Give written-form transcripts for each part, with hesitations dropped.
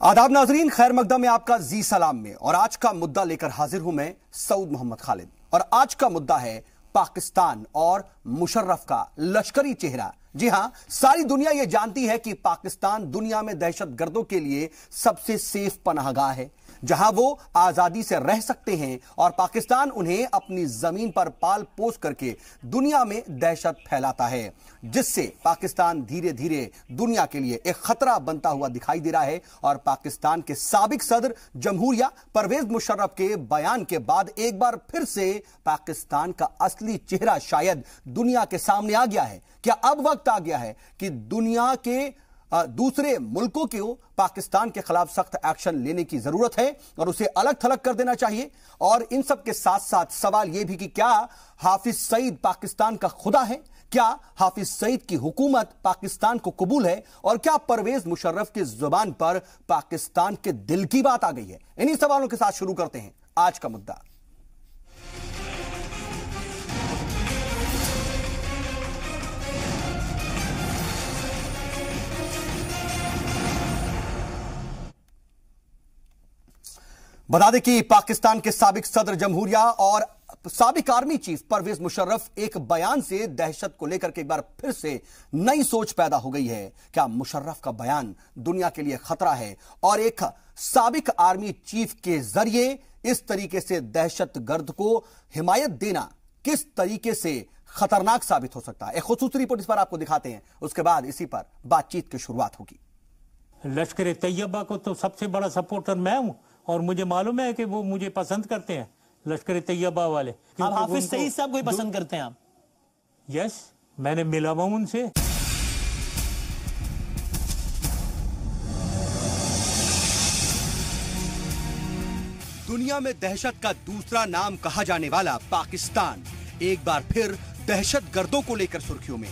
आदाब नाजरीन, खैर मकदम में आपका जी सलाम में। और आज का मुद्दा लेकर हाजिर हूं मैं सऊद मोहम्मद खालिद। और आज का मुद्दा है पाकिस्तान और मुशर्रफ का लश्करी चेहरा। जी हां, सारी दुनिया यह जानती है कि पाकिस्तान दुनिया में दहशतगर्दों के लिए सबसे सेफ पनाहगाह है, जहां वो आजादी से रह सकते हैं और पाकिस्तान उन्हें अपनी जमीन पर पाल पोस करके दुनिया में दहशत फैलाता है, जिससे पाकिस्तान धीरे धीरे दुनिया के लिए एक खतरा बनता हुआ दिखाई दे रहा है। और पाकिस्तान के साबिक सदर जमहूरिया परवेज मुशर्रफ के बयान के बाद एक बार फिर से पाकिस्तान का असली चेहरा शायद दुनिया के सामने आ गया है। क्या अब वक्त आ गया है कि दुनिया के दूसरे मुल्कों को पाकिस्तान के खिलाफ सख्त एक्शन लेने की जरूरत है और उसे अलग थलग कर देना चाहिए? और इन सब के साथ साथ सवाल यह भी कि क्या हाफिज सईद पाकिस्तान का खुदा है? क्या हाफिज सईद की हुकूमत पाकिस्तान को कबूल है? और क्या परवेज मुशर्रफ की जुबान पर पाकिस्तान के दिल की बात आ गई है? इन्हीं सवालों के साथ शुरू करते हैं आज का मुद्दा। बता दें कि पाकिस्तान के साबिक सदर जमहूरिया और साबिक आर्मी चीफ परवेज मुशर्रफ एक बयान से दहशत को लेकर के एक बार फिर से नई सोच पैदा हो गई है। क्या मुशर्रफ का बयान दुनिया के लिए खतरा है? और एक साबिक आर्मी चीफ के जरिए इस तरीके से दहशतगर्द को हिमायत देना किस तरीके से खतरनाक साबित हो सकता है? एक खुसूसी रिपोर्ट इस पर आपको दिखाते हैं, उसके बाद इसी पर बातचीत की शुरुआत होगी। लश्कर तैयबा को तो सबसे बड़ा सपोर्टर मैं हूं और मुझे मालूम है कि वो मुझे पसंद करते हैं, लश्कर तैयबा वाले। आप हाफिज सईद साहब को ही पसंद करते हैं आप? यस, मैंने मिला हुआ उनसे। दुनिया में दहशत का दूसरा नाम कहा जाने वाला पाकिस्तान एक बार फिर दहशतगर्दों को लेकर सुर्खियों में।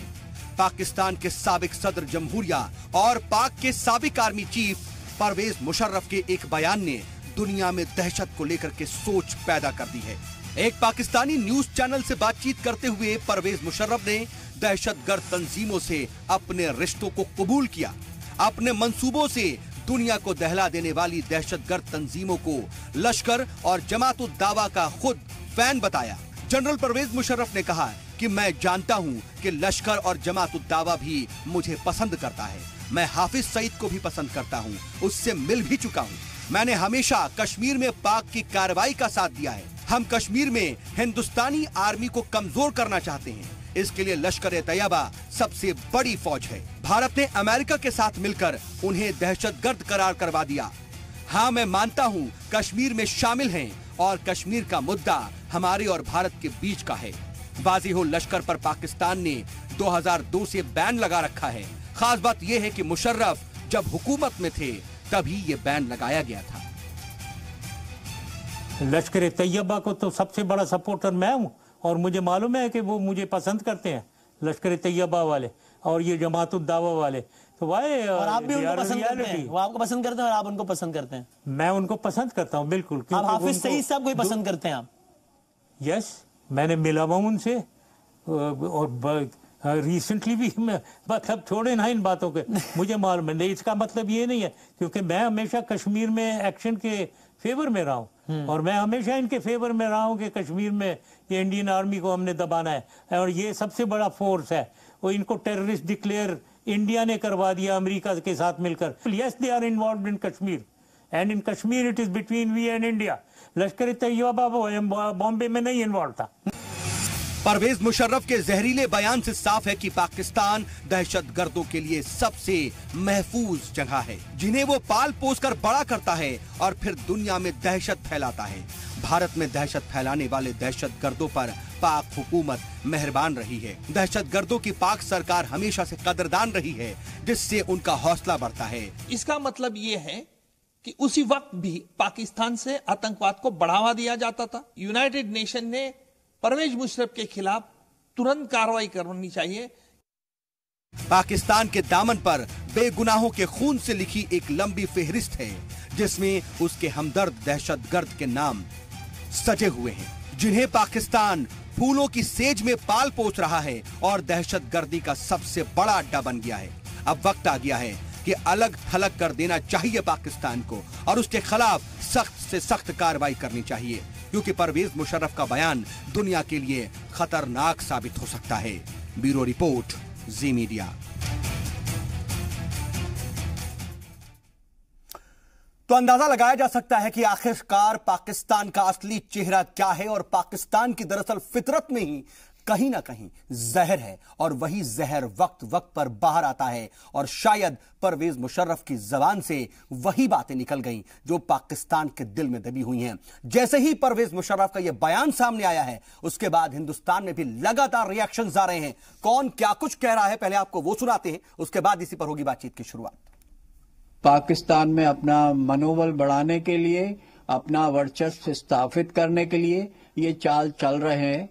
पाकिस्तान के साबिक सदर जमहूरिया और पाक के साबिक आर्मी चीफ परवेज मुशर्रफ के एक बयान ने दुनिया में दहशत को लेकर के सोच पैदा कर दी है। एक पाकिस्तानी न्यूज चैनल से बातचीत करते हुए परवेज मुशर्रफ ने दहशतगर्द तंजीमों से अपने रिश्तों को कबूल किया। अपने मंसूबों से दुनिया को दहला देने वाली दहशतगर्द तंजीमों को लश्कर और जमात उद दावा का खुद फैन बताया। जनरल परवेज मुशर्रफ ने कहा कि मैं जानता हूं कि लश्कर और जमात उद दावा भी मुझे पसंद करता है। मैं हाफिज सईद को भी पसंद करता हूं, उससे मिल भी चुका हूं। मैंने हमेशा कश्मीर में पाक की कार्रवाई का साथ दिया है। हम कश्मीर में हिंदुस्तानी आर्मी को कमजोर करना चाहते हैं। इसके लिए लश्कर तैयबा सबसे बड़ी फौज है। भारत ने अमेरिका के साथ मिलकर उन्हें दहशतगर्द करार करवा दिया। हाँ, मैं मानता हूँ कश्मीर में शामिल हैं और कश्मीर का मुद्दा हमारे और भारत के बीच का है। वाज़ेह हो, लश्कर पर पाकिस्तान ने 2002 से बैन लगा रखा है। खास बात यह है कि मुशर्रफ जब हुकूमत में थे तभी ये बैन लगाया गया था। लश्कर तैयबा को तो सबसे बड़ा सपोर्टर मैं हूं और मुझे मालूम है कि वो मुझे पसंद करते हैं, लश्कर तैयबा वाले और ये जमात उद दावा वाले। तो वाहे, और आप भी उनको पसंद करते हैं? वो आपको पसंद करते हैं और आप उनको पसंद करते हैं? मैं उनको पसंद करता हूं, बिल्कुल। आप हाफिज सईद साहब को ही पसंद करते हैं आप? यस, मैंने मिला हुआ उनसे और रिसेंटली भी। मतलब छोड़े ना इन बातों के, मुझे मालूम है। इसका मतलब ये नहीं है, क्योंकि मैं हमेशा कश्मीर में एक्शन के फेवर में रहा हूँ और मैं हमेशा इनके फेवर में रहा हूँ कि कश्मीर में ये इंडियन आर्मी को हमने दबाना है और ये सबसे बड़ा फोर्स है। वो इनको टेररिस्ट डिक्लेयर इंडिया ने करवा दिया अमेरिका के साथ मिलकर। Yes, they are involved in Kashmir and in Kashmir it is between we and India. Lashkar Taiba Bombay में नहीं इन्वॉल्व था। परवेज मुशर्रफ के जहरीले बयान से साफ है कि पाकिस्तान दहशतगर्दों के लिए सबसे महफूज जगह है, जिन्हें वो पाल पोस कर बड़ा करता है और फिर दुनिया में दहशत फैलाता है। भारत में दहशत फैलाने वाले दहशतगर्दों पर पाक हुकूमत मेहरबान रही है। दहशतगर्दों की पाक सरकार हमेशा से कदरदान रही है, जिससे उनका हौसला बढ़ता है। इसका मतलब ये है कि उसी वक्त भी पाकिस्तान से आतंकवाद को बढ़ावा दिया जाता था। यूनाइटेड नेशन ने परवेज मुशर्रफ के खिलाफ तुरंत कार्रवाई करनी चाहिए। पाकिस्तान के दामन पर बेगुनाहों के खून से लिखी एक लंबी फेहरिस्त है, जिसमें उसके हमदर्द दहशतगर्द के नाम सजे हुए हैं, जिन्हें पाकिस्तान फूलों की सेज में पाल पोस रहा है और दहशतगर्दी का सबसे बड़ा अड्डा बन गया है। अब वक्त आ गया है कि अलग थलग कर देना चाहिए पाकिस्तान को और उसके खिलाफ सख्त से सख्त कार्रवाई करनी चाहिए, क्योंकि परवेज मुशर्रफ का बयान दुनिया के लिए खतरनाक साबित हो सकता है। ब्यूरो रिपोर्ट, जी मीडिया। तो अंदाजा लगाया जा सकता है कि आखिरकार पाकिस्तान का असली चेहरा क्या है और पाकिस्तान की दरअसल फितरत में ही कहीं ना कहीं जहर है और वही जहर वक्त वक्त पर बाहर आता है और शायद परवेज मुशर्रफ की जबान से वही बातें निकल गईं जो पाकिस्तान के दिल में दबी हुई हैं। जैसे ही परवेज मुशर्रफ का यह बयान सामने आया है, उसके बाद हिंदुस्तान में भी लगातार रिएक्शंस आ रहे हैं। कौन क्या कुछ कह रहा है, पहले आपको वो सुनाते हैं, उसके बाद इसी पर होगी बातचीत की शुरुआत। पाकिस्तान में अपना मनोबल बढ़ाने के लिए, अपना वर्चस्व स्थापित करने के लिए ये चाल चल रहे हैं।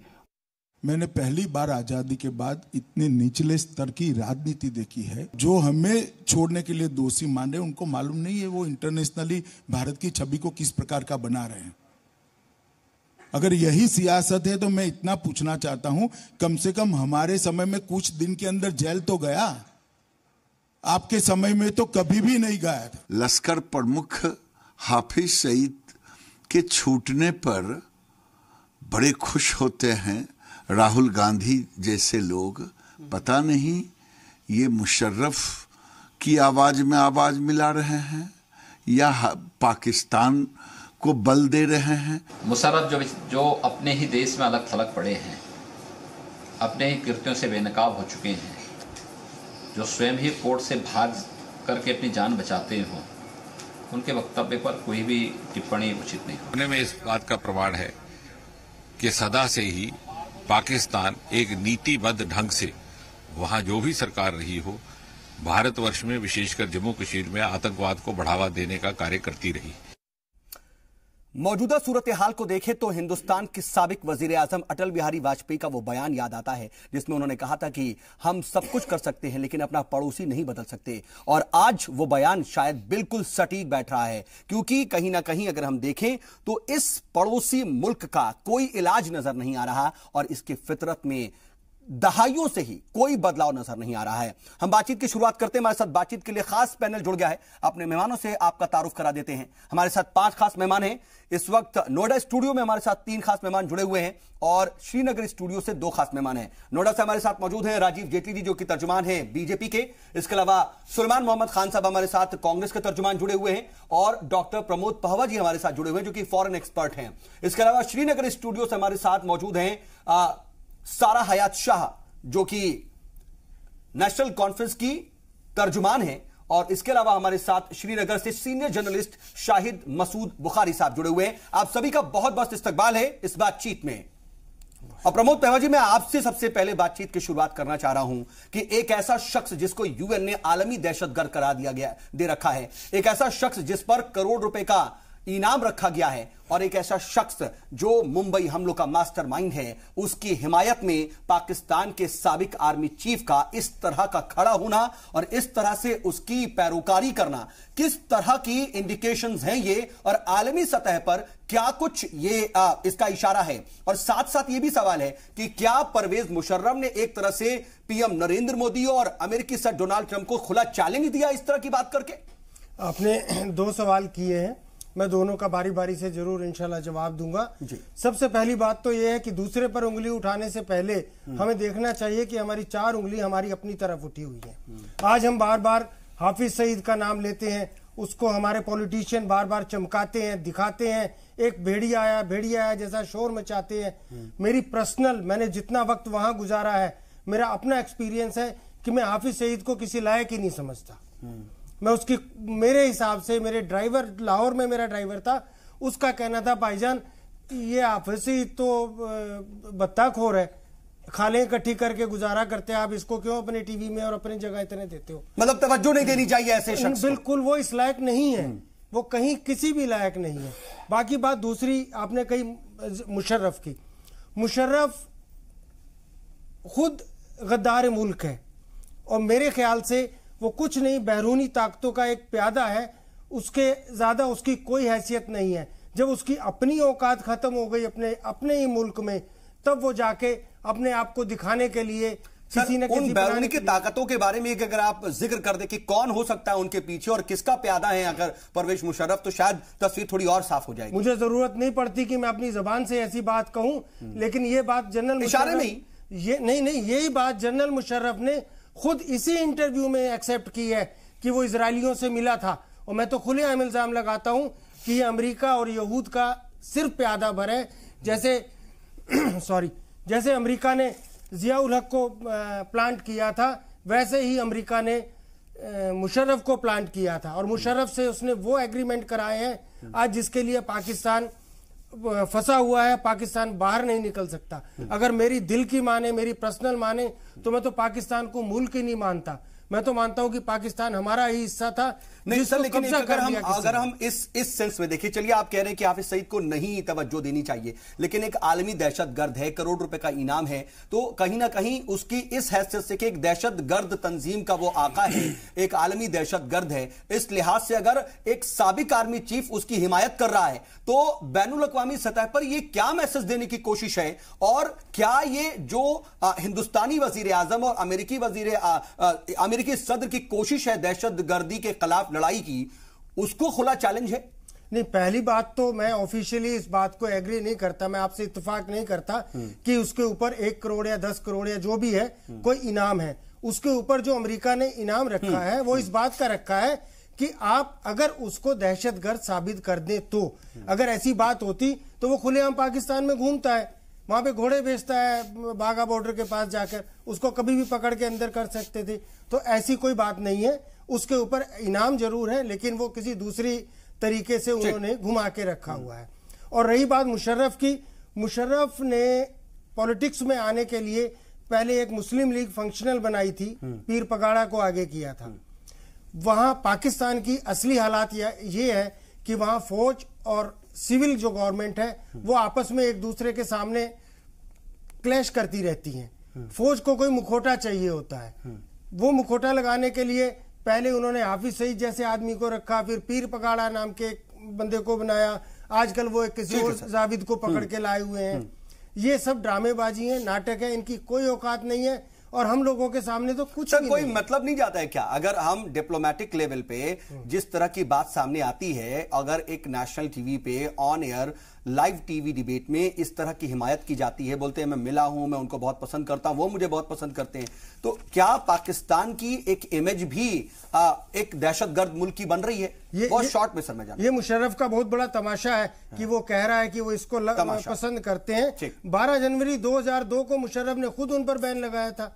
मैंने पहली बार आजादी के बाद इतने निचले स्तर की राजनीति देखी है। जो हमें छोड़ने के लिए दोषी मान रहे हैं, उनको मालूम नहीं है वो इंटरनेशनली भारत की छवि को किस प्रकार का बना रहे हैं। अगर यही सियासत है तो मैं इतना पूछना चाहता हूं, कम से कम हमारे समय में कुछ दिन के अंदर जेल तो गया, आपके समय में तो कभी भी नहीं गया था। लश्कर प्रमुख हाफिज सईद के छूटने पर बड़े खुश होते हैं राहुल गांधी जैसे लोग। पता नहीं ये मुशर्रफ की आवाज में आवाज मिला रहे हैं या पाकिस्तान को बल दे रहे हैं। मुशर्रफ जो अपने ही देश में अलग थलग पड़े हैं, अपने ही कृत्यों से बेनकाब हो चुके हैं, जो स्वयं ही कोर्ट से भाग करके अपनी जान बचाते हों, उनके वक्तव्य पर कोई भी टिप्पणी उचित नहीं होने में इस बात का प्रमाण है कि सदा से ही पाकिस्तान एक नीतिबद्ध ढंग से वहां जो भी सरकार रही हो, भारतवर्ष में विशेषकर जम्मू कश्मीर में आतंकवाद को बढ़ावा देने का कार्य करती रही। मौजूदा सूरत हाल को देखें तो हिंदुस्तान के साबिक वजीर आजम अटल बिहारी वाजपेयी का वो बयान याद आता है जिसमें उन्होंने कहा था कि हम सब कुछ कर सकते हैं लेकिन अपना पड़ोसी नहीं बदल सकते। और आज वो बयान शायद बिल्कुल सटीक बैठ रहा है, क्योंकि कहीं ना कहीं अगर हम देखें तो इस पड़ोसी मुल्क का कोई इलाज नजर नहीं आ रहा और इसकी फितरत में दहाइयों से ही कोई बदलाव नजर नहीं आ रहा है। हम बातचीत की शुरुआत करते हैं। हमारे साथ बातचीत के लिए खास पैनल जुड़ गया है। अपने मेहमानों से आपका तारुफ करा देते हैं। हमारे साथ 5 खास मेहमान हैं। इस वक्त नोएडा स्टूडियो में हमारे साथ 3 खास मेहमान जुड़े हुए हैं और श्रीनगर स्टूडियो से 2 खास मेहमान हैं। नोएडा से हमारे साथ मौजूद हैं राजीव जेटली जी, जो कि तर्जुमान हैं बीजेपी के। इसके अलावा सुलेमान मोहम्मद खान साहब हमारे साथ कांग्रेस के तर्जुमान जुड़े हुए हैं और डॉक्टर प्रमोद पहवा जी हमारे साथ जुड़े हुए हैं, जो कि फॉरेन एक्सपर्ट हैं। इसके अलावा श्रीनगर स्टूडियो से हमारे साथ मौजूद हैं सारा हयात शाह, जो कि नेशनल कॉन्फ्रेंस की तर्जुमान है, और इसके अलावा हमारे साथ श्रीनगर से सीनियर जर्नलिस्ट शाहिद मसूद बुखारी साहब जुड़े हुए हैं। आप सभी का बहुत बहुत इस्तकबाल है इस बातचीत में। और प्रमोद पहवा जी, मैं आपसे सबसे पहले बातचीत की शुरुआत करना चाह रहा हूं कि एक ऐसा शख्स जिसको यूएन ने आलमी दहशतगर्द करार दे रखा है, एक ऐसा शख्स जिस पर करोड़ रुपए का इनाम रखा गया है, और एक ऐसा शख्स जो मुंबई हमलों का मास्टरमाइंड है, उसकी हिमायत में पाकिस्तान के साबिक आर्मी चीफ का इस तरह का खड़ा होना और इस तरह से उसकी पैरोकारी करना, किस तरह की इंडिकेशंस हैं ये, और आलमी सतह पर क्या कुछ ये इसका इशारा है? और साथ साथ ये भी सवाल है कि क्या परवेज मुशर्रफ ने एक तरह से पीएम नरेंद्र मोदी और अमेरिकी सदर डोनाल्ड ट्रंप को खुला चैलेंज दिया इस तरह की बात करके? आपने 2 सवाल किए हैं, मैं दोनों का बारी बारी से जरूर इंशाल्लाह जवाब दूंगा। सबसे पहली बात तो यह है कि दूसरे पर उंगली उठाने से पहले हमें देखना चाहिए कि हमारी 4 उंगली हमारी अपनी तरफ उठी हुई है। आज हम बार बार हाफिज सईद का नाम लेते हैं, उसको हमारे पॉलिटिशियन बार बार चमकाते हैं, दिखाते हैं, एक भेड़िया आया जैसा शोर मचाते हैं। मेरी पर्सनल, मैंने जितना वक्त वहां गुजारा है, मेरा अपना एक्सपीरियंस है कि मैं हाफिज सईद को किसी लायक ही नहीं समझता। मैं उसकी, मेरे हिसाब से मेरे ड्राइवर, लाहौर में मेरा ड्राइवर था, उसका कहना था भाईजान ये हाफिज सईद तो बत्ताखोर है, खाले इकट्ठी करके गुजारा करते हैं, आप इसको क्यों अपने टीवी में और अपनी जगह इतने देते हो? मतलब तवज्जो नहीं देनी चाहिए ऐसे शख्स। बिल्कुल, वो इस लायक नहीं है, वो कहीं किसी भी लायक नहीं है। बाकी बात दूसरी आपने कही मुशर्रफ की। मुशर्रफ खुद गद्दार मुल्क है और मेरे ख्याल से वो कुछ नहीं, बैरूनी ताकतों का एक प्यादा है, उसके ज्यादा उसकी कोई हैसियत नहीं है। जब उसकी अपनी औकात खत्म हो गई अपने ही मुल्क में, तब वो जाके अपने आप को दिखाने के लिए किसी न किसी उन बैरूनी की ताकतों के बारे में अगर आप जिक्र कर दे कि कौन हो सकता है उनके पीछे और किसका प्यादा है अगर परवेज मुशर्रफ, तो शायद तस्वीर थोड़ी और साफ हो जाएगी। मुझे जरूरत नहीं पड़ती कि मैं अपनी जबान से ऐसी बात कहूं, लेकिन ये बात जनरल इशारे में ये नहीं, यही बात जनरल मुशर्रफ ने खुद इसी इंटरव्यू में एक्सेप्ट की है कि वो इजरायलियों से मिला था। और मैं तो खुलेआम इल्जाम लगाता हूं कि ये अमेरिका और यहूद का सिर्फ प्यादा भर है। जैसे जैसे अमेरिका ने जियाउल हक को प्लांट किया था, वैसे ही अमेरिका ने मुशर्रफ को प्लांट किया था और मुशर्रफ से उसने वो एग्रीमेंट कराए हैं आज जिसके लिए पाकिस्तान फंसा हुआ है। पाकिस्तान बाहर नहीं निकल सकता। अगर मेरी दिल की माने, मेरी पर्सनल माने, तो मैं तो पाकिस्तान को मुल्क ही नहीं मानता। मैं तो मानता हूं कि पाकिस्तान हमारा ही हिस्सा था। नहीं सर, लेकिन अगर हम इस सेंस में देखें, चलिए आप कह रहे हैं कि हाफिज सईद को नहीं तवज्जो देनी चाहिए, लेकिन एक आलमी दहशतगर्द है, करोड़ रुपए का इनाम है, तो कहीं ना कहीं उसकी इस हैसियत से कि एक दहशतगर्द तंजीम का वो आका है, एक आलमी दहशतगर्द है, इस लिहाज से अगर एक साबिक आर्मी चीफ उसकी हिमायत कर रहा है तो बैनुल अक़वामी सतह पर ये क्या मैसेज देने की कोशिश है? और क्या ये जो हिंदुस्तानी वजीर आजम और अमेरिकी सदर की कोशिश है दहशतगर्दी के खिलाफ लड़ाई की, उसको खुला चैलेंज है? नहीं, पहली बात तो मैं ऑफिशियली इस बात को एग्री नहीं करता, मैं आपसे इत्तेफाक नहीं करता कि उसके ऊपर 1 करोड़ या 10 करोड़ या जो भी है कोई इनाम है। उसके ऊपर जो अमेरिका ने इनाम रखा है वो इस बात का रखा है कि आप अगर उसको दहशतगर्द साबित कर दें तो, अगर ऐसी बात होती तो वो खुलेआम पाकिस्तान में घूमता है, वहां पे घोड़े बेचता है बाघा बॉर्डर के पास जाकर, उसको कभी भी पकड़ के अंदर कर सकते थे। तो ऐसी कोई बात नहीं है। उसके ऊपर इनाम जरूर है, लेकिन वो किसी दूसरी तरीके से उन्होंने घुमा के रखा हुआ है। और रही बात मुशर्रफ की, मुशर्रफ ने पॉलिटिक्स में आने के लिए पहले एक मुस्लिम लीग फंक्शनल बनाई थी, पीर पगाड़ा को आगे किया था। वहां पाकिस्तान की असली हालात ये है कि वहां फौज और सिविल जो गवर्नमेंट है वो आपस में एक दूसरे के सामने क्लैश करती रहती हैं। फौज को कोई मुखौटा चाहिए होता है, वो मुखौटा लगाने के लिए पहले उन्होंने हाफिज सईद जैसे आदमी को रखा, फिर पीर पगाड़ा नाम के बंदे को बनाया, आजकल वो एक किसी और जाविद को पकड़ के लाए हुए हैं। ये सब ड्रामेबाजी है, नाटक है, इनकी कोई औकात नहीं है और हम लोगों के सामने तो कुछ भी कोई नहीं मतलब नहीं जाता है क्या? अगर हम डिप्लोमेटिक लेवल पे जिस तरह की बात सामने आती है, अगर एक नेशनल टीवी पे on air live TV debate में इस तरह की हिमायत की जाती है, बोलते हैं मैं मिला हूं, मैं उनको बहुत पसंद करता हूं, वो मुझे बहुत पसंद करते हैं, तो क्या पाकिस्तान की एक इमेज भी एक दहशतगर्द मुल्क की बन रही है? बहुत शॉर्ट में सर मैं जानता हूं। ये मुशर्रफ का बहुत बड़ा तमाशा है कि वो कह रहा है कि वो इसको पसंद करते हैं। 12 जनवरी 2002 को मुशर्रफ ने खुद उन पर बैन लगाया था,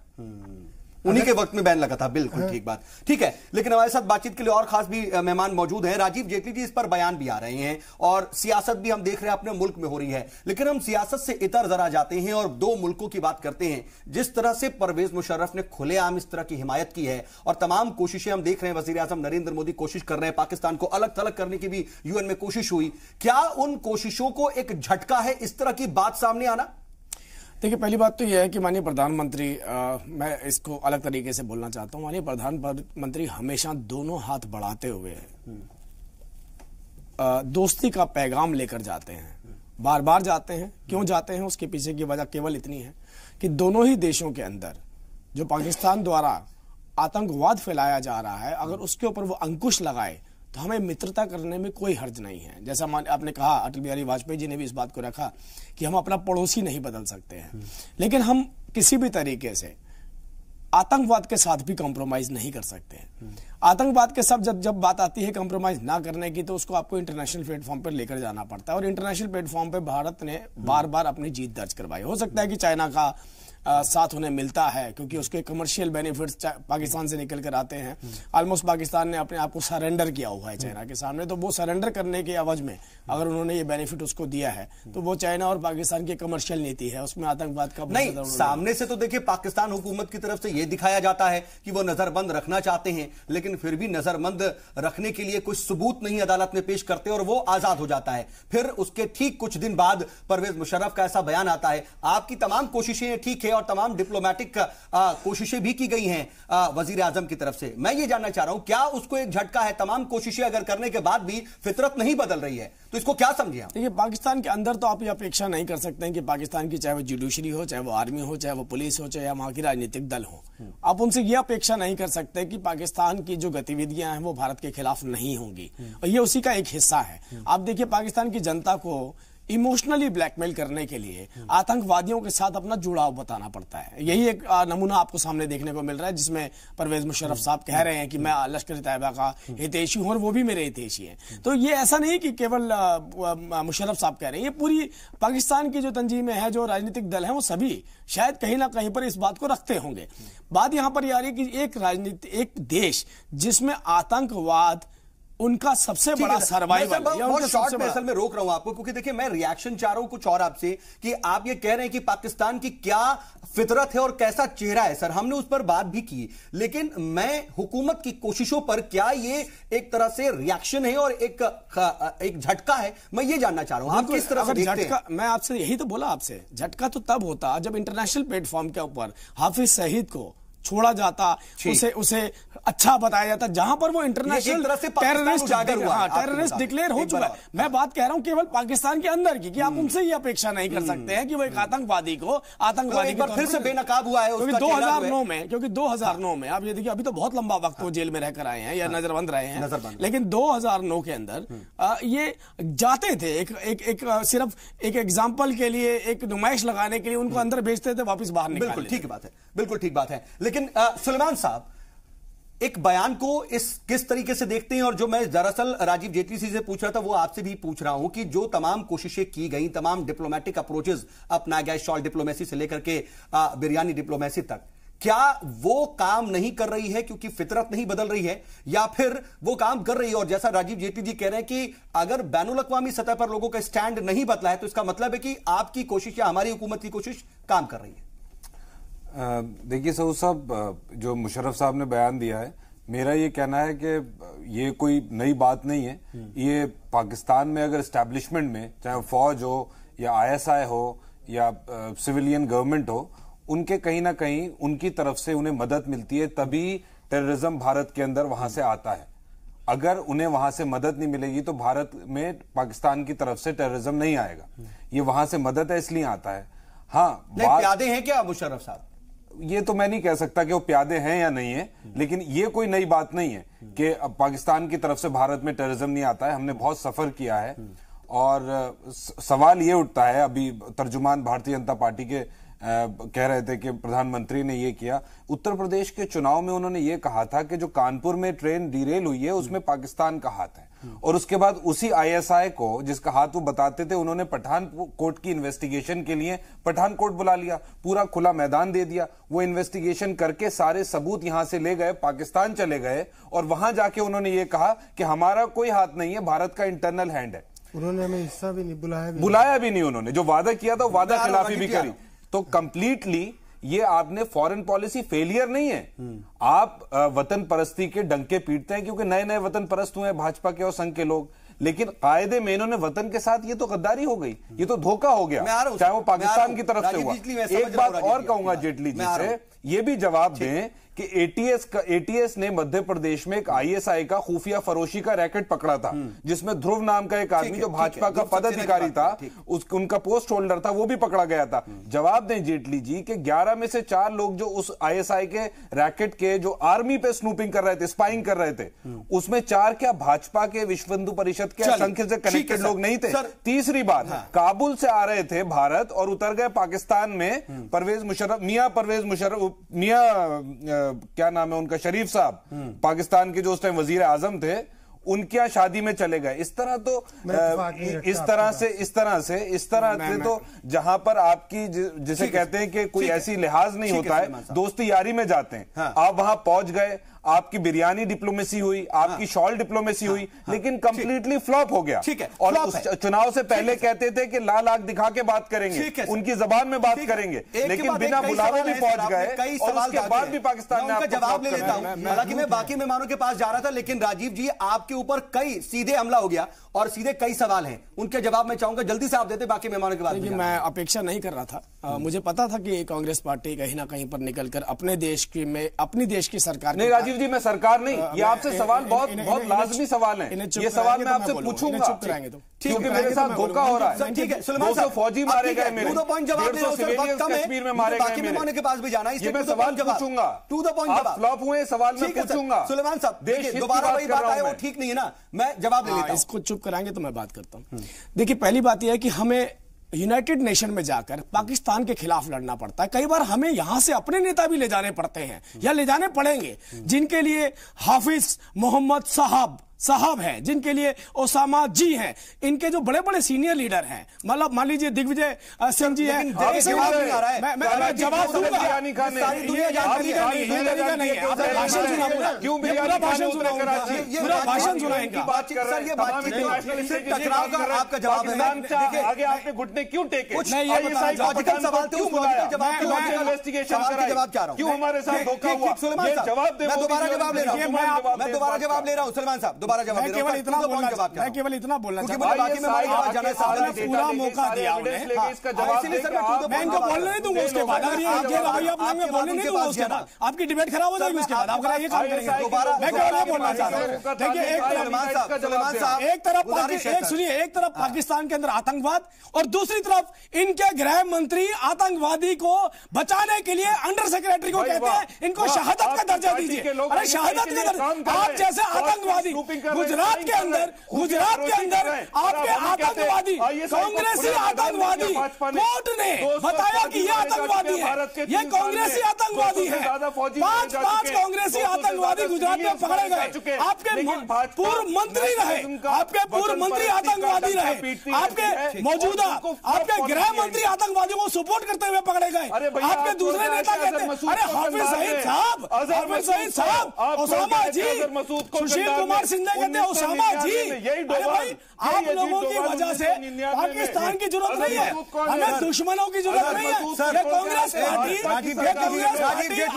उन्हीं के वक्त में बैन लगा था। बिल्कुल ठीक बात, ठीक है। लेकिन हमारे साथ बातचीत के लिए और खास भी मेहमान मौजूद हैं। राजीव जेटली जी इस पर बयान भी आ रहे हैं और सियासत भी हम देख रहे हैं अपने मुल्क में हो रही है, लेकिन हम सियासत से इतर जरा जाते हैं और 2 मुल्कों की बात करते हैं। जिस तरह से परवेज मुशर्रफ ने खुलेआम इस तरह की हिमायत की है और तमाम कोशिशें हम देख रहे हैं, वजीर आजम नरेंद्र मोदी कोशिश कर रहे हैं, पाकिस्तान को अलग थलग करने की भी यूएन में कोशिश हुई, क्या उन कोशिशों को एक झटका है इस तरह की बात सामने आना? देखिए, पहली बात तो यह है कि माननीय प्रधानमंत्री, मैं इसको अलग तरीके से बोलना चाहता हूं, माननीय प्रधानमंत्री हमेशा दोनों हाथ बढ़ाते हुए दोस्ती का पैगाम लेकर जाते हैं, बार बार जाते हैं। क्यों जाते हैं उसके पीछे की वजह केवल इतनी है कि दोनों ही देशों के अंदर जो पाकिस्तान द्वारा आतंकवाद फैलाया जा रहा है, अगर उसके ऊपर वो अंकुश लगाए तो हमें मित्रता करने में कोई हर्ज नहीं है। जैसा आपने कहा, अटल बिहारी वाजपेयी जी ने भी इस बात को रखा कि हम अपना पड़ोसी नहीं बदल सकते हैं, लेकिन हम किसी भी तरीके से आतंकवाद के साथ भी कॉम्प्रोमाइज नहीं कर सकते हैं। आतंकवाद के साथ जब बात आती है कॉम्प्रोमाइज ना करने की, तो उसको आपको इंटरनेशनल प्लेटफॉर्म पर लेकर जाना पड़ता है और इंटरनेशनल प्लेटफॉर्म पर भारत ने बार बार अपनी जीत दर्ज करवाई। हो सकता है कि चाइना का साथ उन्हें मिलता है क्योंकि उसके कमर्शियल बेनिफिट्स पाकिस्तान से निकल कर आते हैं। ऑलमोस्ट पाकिस्तान ने अपने आप को सरेंडर किया हुआ है चाइना के सामने, तो वो सरेंडर करने के एवज में अगर उन्होंने ये बेनिफिट उसको दिया है तो वो चाइना और पाकिस्तान की कमर्शियल नीति है, उसमें आतंकवाद का नहीं। सामने से तो देखिए पाकिस्तान हुकूमत की तरफ से यह दिखाया जाता है कि वो नजरबंद रखना चाहते हैं, लेकिन फिर भी नजरबंद रखने के लिए कोई सबूत नहीं अदालत में पेश करते और वो आजाद हो जाता है। फिर उसके ठीक कुछ दिन बाद परवेज मुशर्रफ का ऐसा बयान आता है, आपकी तमाम कोशिशें ठीक है और तमाम डिप्लोमेटिक कोशिशें भी की गई हैं वजीर आजम की तरफ से। मैं ये जानना चाह रहा हूं, क्या उसको एक झटका है? तमाम कोशिशें अगर करने के बाद भी फितरत नहीं बदल रही है, तो इसको क्या समझे आप? देखिए, पाकिस्तान के अंदर तो आप ये अपेक्षा नहीं कर सकते हैं कि पाकिस्तान की चाहे वो जुडिशरी हो, चाहे वो आर्मी हो, चाहे वो पुलिस हो, चाहे वहां की राजनीतिक दल हो, आप उनसे ये अपेक्षा नहीं कर सकते कि पाकिस्तान की जो गतिविधियां हैं वो भारत के खिलाफ नहीं होंगी, और ये उसी का एक हिस्सा है। आप देखिए, पाकिस्तान की जनता को इमोशनली ब्लैकमेल करने के लिए आतंकवादियों के साथ अपना जुड़ाव बताना पड़ता है। यही एक नमूना आपको सामने देखने को मिल रहा है, जिसमें परवेज मुशर्रफ साहब कह रहे हैं कि मैं लश्कर तैयबा का हितैषी हूं और वो भी मेरे हितैषी हैं। तो ये ऐसा नहीं कि केवल मुशर्रफ साहब कह रहे हैं, ये पूरी पाकिस्तान की जो तंजीमें है, जो राजनीतिक दल है, वो सभी शायद कहीं ना कहीं पर इस बात को रखते होंगे। बात यहां पर ये आ रही है कि एक देश जिसमें आतंकवाद उनका सबसे बड़ा सर्वाइवल, बहुत शॉर्ट में असल में रोक रहा हूं आपको, क्योंकि देखिए मैं रिएक्शन चाह रहा हूं कुछ और आपसे, कि आप ये कह रहे हैं कि पाकिस्तान की क्या फितरत है और कैसा चेहरा है। सर, हमने उस पर बात भी की, लेकिन मैं हुकूमत की कोशिशों पर क्या ये एक तरह से रिएक्शन है और एक झटका है, मैं ये जानना चाह रहा हूं, आप किस तरह से देखते हैं? मैं आपसे यही तो बोला, आपसे झटका तो तब होता जब इंटरनेशनल प्लेटफॉर्म के ऊपर हाफिज सईद को छोड़ा जाता, उसे अच्छा बताया जाता, जहां पर वो इंटरनेशनल टेररिस्ट डिक्लेयर हो चुका है। मैं बात कह रहा हूं केवल पाकिस्तान के अंदर की, कि आप उनसे ये अपेक्षा नहीं कर सकते हैं कि वो एक आतंकवादी को आतंकवादी के फिर से बेनकाब हुआ है। क्योंकि 2009 में आप ये देखिए, अभी तो बहुत लंबा वक्त वो जेल में रहकर आए हैं या नजरबंद रहे हैं, लेकिन 2009 के अंदर ये जाते थे एक सिर्फ एक एग्जाम्पल के लिए, एक नुमाइश लगाने के लिए उनको अंदर भेजते थे, वापस बाहर निकाल। बिल्कुल ठीक बात है, बिल्कुल ठीक बात है। लेकिन सुलेमान साहब, एक बयान को किस तरीके से देखते हैं? और जो मैं दरअसल राजीव जेटली से पूछ रहा था, वो आपसे भी पूछ रहा हूं कि जो तमाम कोशिशें की गई, तमाम डिप्लोमेटिक अप्रोचेस अपनाया गया, शॉल डिप्लोमेसी से लेकर के बिरयानी डिप्लोमेसी तक, क्या वो काम नहीं कर रही है क्योंकि फितरत नहीं बदल रही है, या फिर वो काम कर रही है और जैसा राजीव जेटली जी कह रहे हैं कि अगर बैनुल अक़वामी सतह पर लोगों का स्टैंड नहीं बदला है, तो इसका मतलब है कि आपकी कोशिश या हमारी हुकूमत की कोशिश काम कर रही है? देखिए सऊद साहब, जो मुशर्रफ साहब ने बयान दिया है, मेरा ये कहना है कि ये कोई नई बात नहीं है। ये पाकिस्तान में अगर एस्टैब्लिशमेंट में, चाहे फौज हो या ISI हो या सिविलियन गवर्नमेंट हो, उनके कहीं ना कहीं उनकी तरफ से उन्हें मदद मिलती है, तभी टेररिज्म भारत के अंदर वहां से आता है। अगर उन्हें वहां से मदद नहीं मिलेगी तो भारत में पाकिस्तान की तरफ से टेररिज्म नहीं आएगा। ये वहां से मदद है, इसलिए आता है। हाँ, प्यादे हैं क्या मुशर्रफ साहब? ये तो मैं नहीं कह सकता कि वो प्यादे हैं या नहीं है, लेकिन ये कोई नई बात नहीं है कि पाकिस्तान की तरफ से भारत में टेररिज्म नहीं आता है। हमने बहुत सफर किया है और सवाल ये उठता है, अभी तर्जुमान भारतीय जनता पार्टी के कह रहे थे कि प्रधानमंत्री ने ये किया। उत्तर प्रदेश के चुनाव में उन्होंने ये कहा था कि जो कानपुर में ट्रेन डिरेल हुई है उसमें पाकिस्तान का हाथ है, और उसके बाद उसी ISI को जिसका हाथ वो बताते थे, उन्होंने पठानकोट की इन्वेस्टिगेशन के लिए पठानकोट बुला लिया, पूरा खुला मैदान दे दिया। वो इन्वेस्टिगेशन करके सारे सबूत यहां से ले गए, पाकिस्तान चले गए और वहां जाके उन्होंने ये कहा कि हमारा कोई हाथ नहीं है, भारत का इंटरनल हैंड है। उन्होंने हमें हिस्सा भी नहीं बुलाया भी नहीं। उन्होंने जो वादा किया था, वादा खिलाफी भी करी। तो कंप्लीटली ये आपने फॉरेन पॉलिसी फेलियर नहीं है। आप वतन परस्ती के डंके पीटते हैं क्योंकि नए नए वतन परस्त हुए हैं भाजपा के और संघ के लोग, लेकिन कायदे में इन्होंने वतन के साथ ये तो गद्दारी हो गई, ये तो धोखा हो गया, चाहे वो पाकिस्तान की तरफ से हुआ। एक बात और कहूंगा जेटली जी से, ये भी जवाब दें कि ATS ने मध्य प्रदेश में एक ISI का खुफिया फरोशी का रैकेट पकड़ा था, जिसमें ध्रुव नाम का एक आदमी जो भाजपा का पदाधिकारी था, उनका पोस्ट होल्डर था, वो भी पकड़ा गया था। जवाब दें जेटली जी कि 11 में से 4 लोग जो उस ISI के रैकेट के जो आर्मी पे स्नूपिंग कर रहे थे, स्पाइंग कर रहे थे, उसमें 4 क्या भाजपा के विश्व हिंदू परिषद के संघ से कनेक्टेड लोग नहीं थे। तीसरी बात, काबुल से आ रहे थे भारत और उतर गए पाकिस्तान में। परवेज मुशर्रफ मियां क्या नाम है उनका, शरीफ साहब, पाकिस्तान के जो उस टाइम वजीर आजम थे, उनके शादी में चले गए। इस तरह से तो जहां पर आपकी जिसे कहते हैं कि कोई ऐसी लिहाज नहीं होता है, दोस्ती यारी में जाते हैं। आप वहां पहुंच गए, आपकी बिरयानी डिप्लोमेसी हुई, आपकी शॉल डिप्लोमेसी हुई, लेकिन कंप्लीटली फ्लॉप हो गया। ठीक है, और उस चुनाव से पहले कहते थे कि लाल आंख दिखा के बात करेंगे, उनकी जबान में बात करेंगे, लेकिन बिना बुलावे भी पहुंच गए और उसके बाद भी पाकिस्तान ने आपको जवाब ले लेता हूं। हालांकि मैं बाकी मेहमानों के पास जा रहा था, लेकिन राजीव जी आपके ऊपर कई सीधे हमला हो गया और सीधे कई सवाल हैं, उनके जवाब मैं चाहूंगा जल्दी से आप देते, बाकी मेहमानों के बाद। मैं अपेक्षा नहीं कर रहा था, मुझे पता था कि कांग्रेस पार्टी कहीं ना कहीं पर निकलकर अपने देश की में अपनी देश की सरकार नहीं। राजीव जी मैं सरकार नहीं, ये आपसे सवाल बहुत लाजमी सवाल है, ये सवाल मैं आपसे पूछूंगा क्योंकि मेरे साथ धोखा हो रहा है। ठीक है सुलेमान साहब, फौजी मारे गए मेरे, 2 पॉइंट जवाब ले, कश्मीर में मारे गए, बाकी मेहमानों के पास भी जाना है, ये मैं सवाल पूछूंगा, टू द पॉइंट जवाब। फ्लॉप हुए सवाल मैं पूछूंगा। सुलेमान साहब देखिए, दोबारा वही बात आए वो ठीक नहीं है ना, मैं जवाब ले लेता हूं। इसको चुप कराएंगे तो मैं बात करता हूं। देखिए पहली बात यह है कि हमें यूनाइटेड नेशन में जाकर पाकिस्तान के खिलाफ लड़ना पड़ता है। कई बार हमें यहां से अपने नेता भी ले जाने पड़ते हैं या ले जाने पड़ेंगे, जिनके लिए हाफिज मोहम्मद साहब हैं, जिनके लिए ओसामा जी हैं, इनके जो बड़े बड़े सीनियर लीडर हैं, मतलब मान लीजिए दिग्विजय सिंह जी हैं। जवाब नहीं आ रहा है, मैं जवाब दूंगा, सारी दुनिया जानकारी का नहीं है। आप भाषण सुनाऊंगा, क्यों पूरा भाषण सुनाऊंगा, पूरा भाषण सुनाएंगे। सर ये बातचीत टकराव का आपका जवाब है। आगे आपने घुटने क्यों टेके? नहीं ये लॉजिकल सवाल थे, उस लॉजिकल जवाब चाह रहा हूं, क्यों हमारे साथ धोखा हुआ? जवाब दे, मैं दोबारा जवाब ले रहा हूं, मैं दोबारा जवाब ले रहा हूं सलमान साहब, मैं केवल इतना बोलना चाहता हूं, पूरा मौका दिया उन्हें, मैं इनको बोलने नहीं दूंगा उसके बाद, बोलने नहीं दूंगा उसके बाद, आपकी डिबेट खराब हो जाएगी उसके बाद, आप ये काम करेंगे। मैं केवल ये बोलना चाहता हूं, देखिए एक तरफ पाकिस्तान के अंदर आतंकवाद और दूसरी तरफ इनके गृह मंत्री आतंकवादी को बचाने के लिए अंडर सेक्रेटरी को कहते हैं इनको शहादत का दर्जा दीजिए। अरे शहादत का दर्जा, आप जैसे आतंकवादी गुजरात के अंदर आपके आतंकवादी कांग्रेसी आतंकवादी कोर्ट ने बताया कि ये आतंकवादी है, ये कांग्रेसी आतंकवादी है। 5 कांग्रेसी आतंकवादी गुजरात में पकड़े गए, आपके पूर्व मंत्री रहे, आपके पूर्व मंत्री आतंकवादी रहे, आपके मौजूदा आपके गृह मंत्री आतंकवादियों को सपोर्ट करते हुए पकड़े गए। आपके दूसरे नेता कहते हैं अरे हाफिज सईद साहब, ओसामा जी, सुशील कुमार सिंधे कहते हैं ओसामा जी। अरे भाई आप लोगों की वजह से पाकिस्तान की जरूरत नहीं है, हमें दुश्मनों की जरूरत नहीं है। ये कांग्रेस पार्टी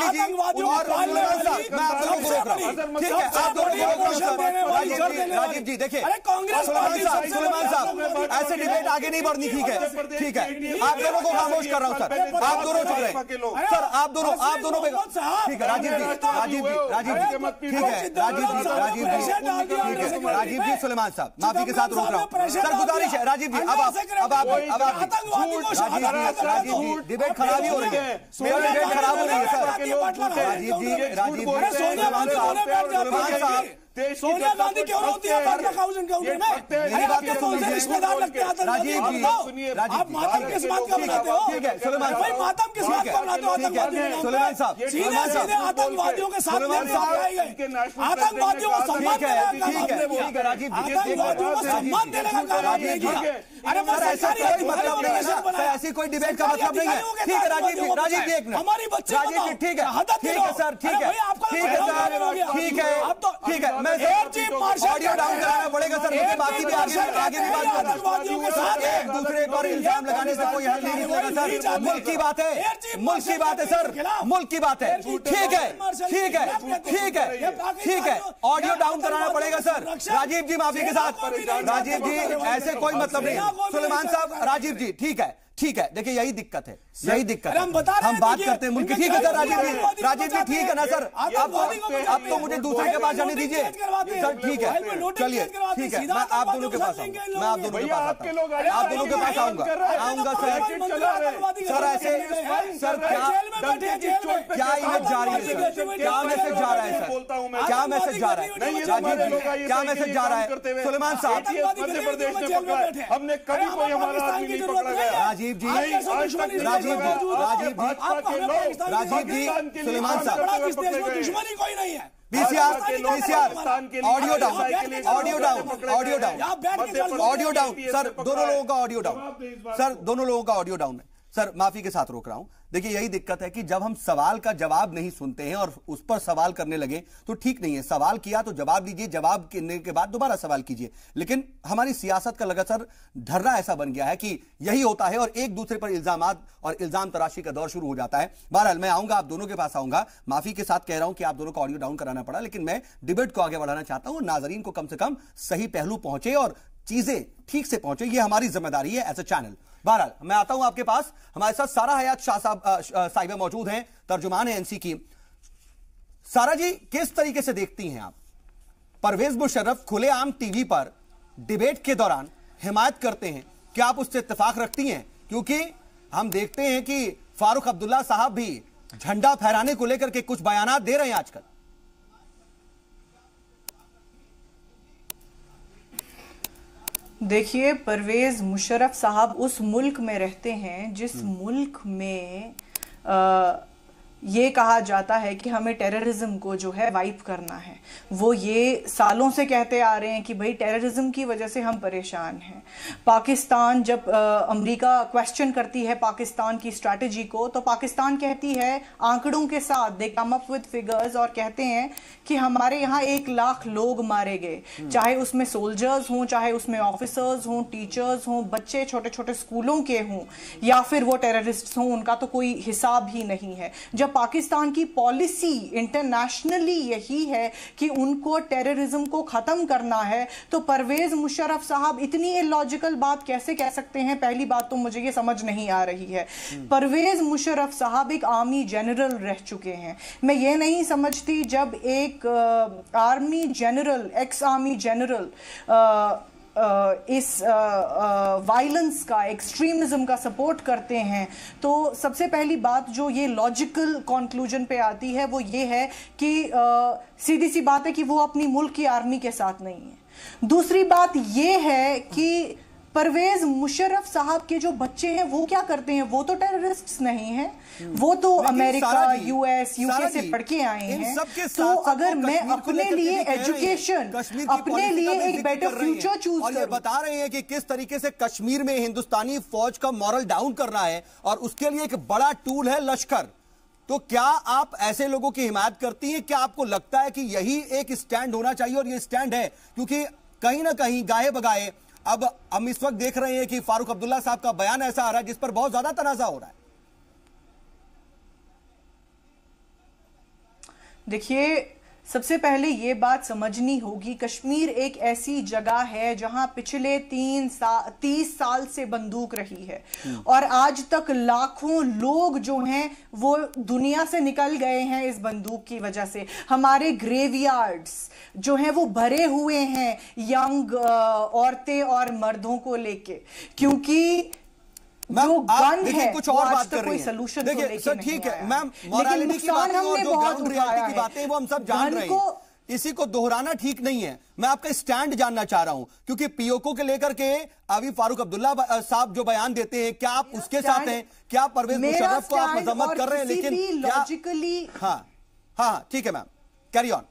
आतंकवादियों को पालने वाली, राजीव जी देखिए, अरे कांग्रेस सुलेमान साहब ऐसे डिबेट आगे नहीं बढ़नी, ठीक है आप दोनों को खामोश कर रहा हूं सर, आप दोनों चुप रहे सर, आप दोनों पे ठीक है राजीव जी सुलेमान साहब माफी के साथ रोक रहा हूं सर, गुजारिश है राजीव जी, अब आप राजीव जी डिबेट खराब ही हो रही है, डिबेट खराब हो रही है सर। राजीव जी सोनिया गांधी क्यों होती है काउंटर में? अरे आपके कौन से रिश्तेदार लगते हैं आतंकवादी? आप मातम किस बात का बनाते हो? ठीक है सुलेमान भाई मातम किस बात का बनाते हो? आतंकवादियों सुलेमान साहब सीधे आतंकवादियों के साथ आतंकवादियों को सम्मान देने का ठीक है राजीव जी, आतंकवादियों को सम्मान देने का काम नहीं किया। अरे ऐसी कोई डिबेट का मतलब नहीं है। ठीक है राजीव जी एक मिनट, हमारी बच्चे राजीव जी ठीक है सर, ठीक है ठीक है मैं ऑडियो डाउन कराना पड़ेगा सर, मुझे बाकी भी आगे भी बात करना, एक दूसरे पर इल्जाम लगाने से कोई हल नहीं निकलेगा सर। मुल्क की बात है सर, मुल्क की बात है। ठीक है ऑडियो डाउन कराना पड़ेगा सर। राजीव जी माफी के साथ, राजीव जी ऐसे कोई मतलब नहीं। सुलेमान साहब राजीव जी ठीक है देखिए यही दिक्कत है, हम बात करते हैं मुल्क की। ठीक है सर राजीव जी ठीक है ना सर, अब तो मुझे दूसरे के पास जाने दीजिए सर। ठीक है चलिए ठीक है, मैं आप दोनों के पास आऊंगा, आप दोनों के पास आऊंगा सर। ऐसे सर क्या इमेज जा रही है सर, क्या मैसेज जा रहा है सर, क्या मैसेज जा रहा है क्या मैसेज जा रहा है सुलेमान साहब? मध्य प्रदेश में पकड़ा है, हमने कभी कोई हमारा आदमी नहीं पकड़ा गया। राजीव जी सुलेमान साहब दुश्मनी कोई नहीं है। पीसीआर ऑडियो डाउन सर, दोनों लोगों का ऑडियो डाउन है सर माफी के साथ रोक रहा हूं। देखिए यही दिक्कत है कि जब हम सवाल का जवाब नहीं सुनते हैं और उस पर सवाल करने लगे तो ठीक नहीं है। सवाल किया तो जवाब दीजिए, जवाब करने के बाद दोबारा सवाल कीजिए। लेकिन हमारी सियासत का लगातार ढर्रा ऐसा बन गया है कि यही होता है और एक दूसरे पर इल्जामात और इल्जाम तराशी का दौर शुरू हो जाता है। बहरहाल मैं आऊंगा, आप दोनों के पास आऊंगा। माफी के साथ कह रहा हूं कि आप दोनों को ऑडियो डाउन कराना पड़ा, लेकिन मैं डिबेट को आगे बढ़ाना चाहता हूं। नाजरीन को कम से कम सही पहलू पहुंचे और चीजें ठीक से पहुंचे, ये हमारी जिम्मेदारी है एज ए चैनल। बहरहाल मैं आता हूं आपके पास। हमारे साथ सारा हयात शाह साहिबा मौजूद हैं, तर्जुमान है एनसी की। सारा जी, किस तरीके से देखती हैं आप परवेज मुशर्रफ खुलेआम टीवी पर डिबेट के दौरान हिमायत करते हैं? क्या आप उससे इत्तेफाक रखती हैं? क्योंकि हम देखते हैं कि फारूक अब्दुल्ला साहब भी झंडा फहराने को लेकर के कुछ बयानात दे रहे हैं आजकल। देखिए, परवेज मुशर्रफ साहब उस मुल्क में रहते हैं जिस मुल्क में ये कहा जाता है कि हमें टेररिज्म को जो है वाइप करना है। वो ये सालों से कहते आ रहे हैं कि भाई टेररिज्म की वजह से हम परेशान हैं। पाकिस्तान जब अमेरिका क्वेश्चन करती है पाकिस्तान की स्ट्रैटेजी को, तो पाकिस्तान कहती है आंकड़ों के साथ, दे कम अप विद फिगर्स और कहते हैं कि हमारे यहाँ 1 लाख लोग मारे गए, चाहे उसमें सोल्जर्स हों, चाहे उसमें ऑफिसर्स हों, टीचर्स हों, बच्चे छोटे छोटे स्कूलों के हों, या फिर वो टेररिस्ट हों, उनका तो कोई हिसाब ही नहीं है। जब पाकिस्तान की पॉलिसी इंटरनेशनली यही है कि उनको टेररिज्म को खत्म करना है, तो परवेज मुशर्रफ साहब इतनी इलॉजिकल बात कैसे कह सकते हैं? पहली बात तो मुझे ये समझ नहीं आ रही है। परवेज मुशर्रफ साहब एक आर्मी जनरल रह चुके हैं। मैं ये नहीं समझती जब एक army general, ex army general इस वायलेंस का, एक्सट्रीमिज्म का सपोर्ट करते हैं, तो सबसे पहली बात जो ये लॉजिकल कंक्लूजन पे आती है वो ये है कि सीधी सी बात है कि वो अपनी मुल्क की आर्मी के साथ नहीं है। दूसरी बात ये है कि परवेज मुशर्रफ साहब के जो बच्चे हैं वो क्या करते हैं? वो तो टेररिस्ट्स नहीं हैं, वो तो अमेरिका, यूएस, यूके से पढ़ के आए हैं। तो अगर मैं अपने लिए एजुकेशन, अपने लिए एक बेटर फ्यूचर चूज और ये बता रहे हैं कि किस तरीके से कश्मीर में हिंदुस्तानी फौज का मॉरल डाउन करना है और उसके लिए एक बड़ा टूल है लश्कर, तो क्या आप ऐसे लोगों की हिमायत करती हैं? क्या आपको लगता है कि यही एक स्टैंड होना चाहिए? और ये स्टैंड है, क्योंकि कहीं ना कहीं गाहे बगाए अब हम इस वक्त देख रहे हैं कि फारूक अब्दुल्ला साहब का बयान ऐसा आ रहा है जिस पर बहुत ज्यादा तनाजा हो रहा है। देखिए, सबसे पहले ये बात समझनी होगी, कश्मीर एक ऐसी जगह है जहां पिछले 30 साल से बंदूक रही है और आज तक लाखों लोग जो हैं वो दुनिया से निकल गए हैं इस बंदूक की वजह से। हमारे ग्रेवयार्ड्स जो हैं वो भरे हुए हैं यंग औरतें और मर्दों को लेके, क्योंकि जो गन है कुछ और बात कर रही है। सोल्यूशन देखिए सर, ठीक है, मैम मॉरलिटी की बातें और जो ग्राउंड रियलिटी की बातें वो हम सब जान रहे हैं, इसी को दोहराना ठीक नहीं है। मैं आपका स्टैंड जानना चाह रहा हूं, क्योंकि पीओको के लेकर के अभी फारूक अब्दुल्ला साहब जो बयान देते हैं, क्या आप उसके साथ हैं? क्या आप परवेज मुशर्रफ को आप मजम्मत कर रहे हैं? लेकिन लॉजिकली हाँ ठीक है मैम, कैरी ऑन।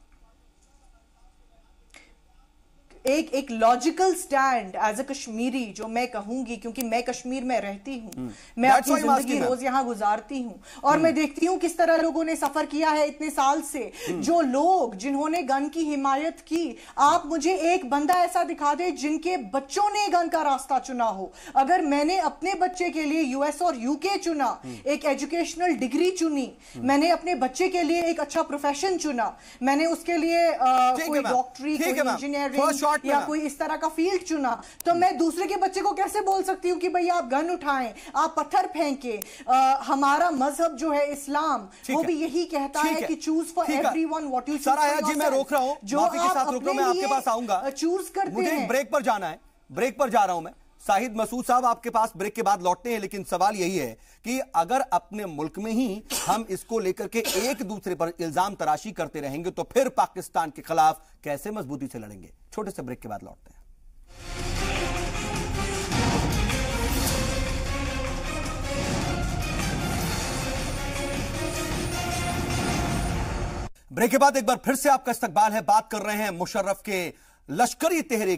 एक logical stand as a Kashmiri जो मैं कहूंगी, क्योंकि मैं कश्मीर में रहती हूं, मैं अपनी जिंदगी रोज यहां गुजारती हूं और मैं देखती हूं किस तरह लोगों ने सफर किया है इतने साल से। जो लोग जिन्होंने गन की हिमायत की, आप मुझे एक बंदा ऐसा दिखा दे जिनके बच्चों ने गन का रास्ता चुना हो। अगर मैंने अपने बच्चे के लिए यूएस और यूके चुना, एक एजुकेशनल डिग्री चुनी, मैंने अपने बच्चे के लिए एक अच्छा प्रोफेशन चुना, मैंने उसके लिए कोई डॉक्टरी, कोई इंजीनियरिंग या कोई इस तरह का फील्ड चुना, तो मैं दूसरे के बच्चे को कैसे बोल सकती हूँ कि भाई आप गन उठाएं, आप पत्थर फेंके? हमारा मजहब जो है इस्लाम, वो भी यही कहता है कि choose for everyone what you choose. जी मैं रोक रहा हूं, जो आप अपने मैं आपके पास आऊंगा, चूज करते हैं। मुझे ब्रेक पर जाना है, ब्रेक पर जा रहा हूं मैं। शाहिद मसूद साहब आपके पास ब्रेक के बाद लौटते हैं, लेकिन सवाल यही है कि अगर अपने मुल्क में ही हम इसको लेकर के एक दूसरे पर इल्जाम तराशी करते रहेंगे तो फिर पाकिस्तान के खिलाफ कैसे मजबूती से लड़ेंगे? छोटे से ब्रेक के बाद लौटते हैं। ब्रेक के बाद एक बार फिर से आपका इस्तकबाल है। बात कर रहे हैं मुशर्रफ के लश्करी चेहरे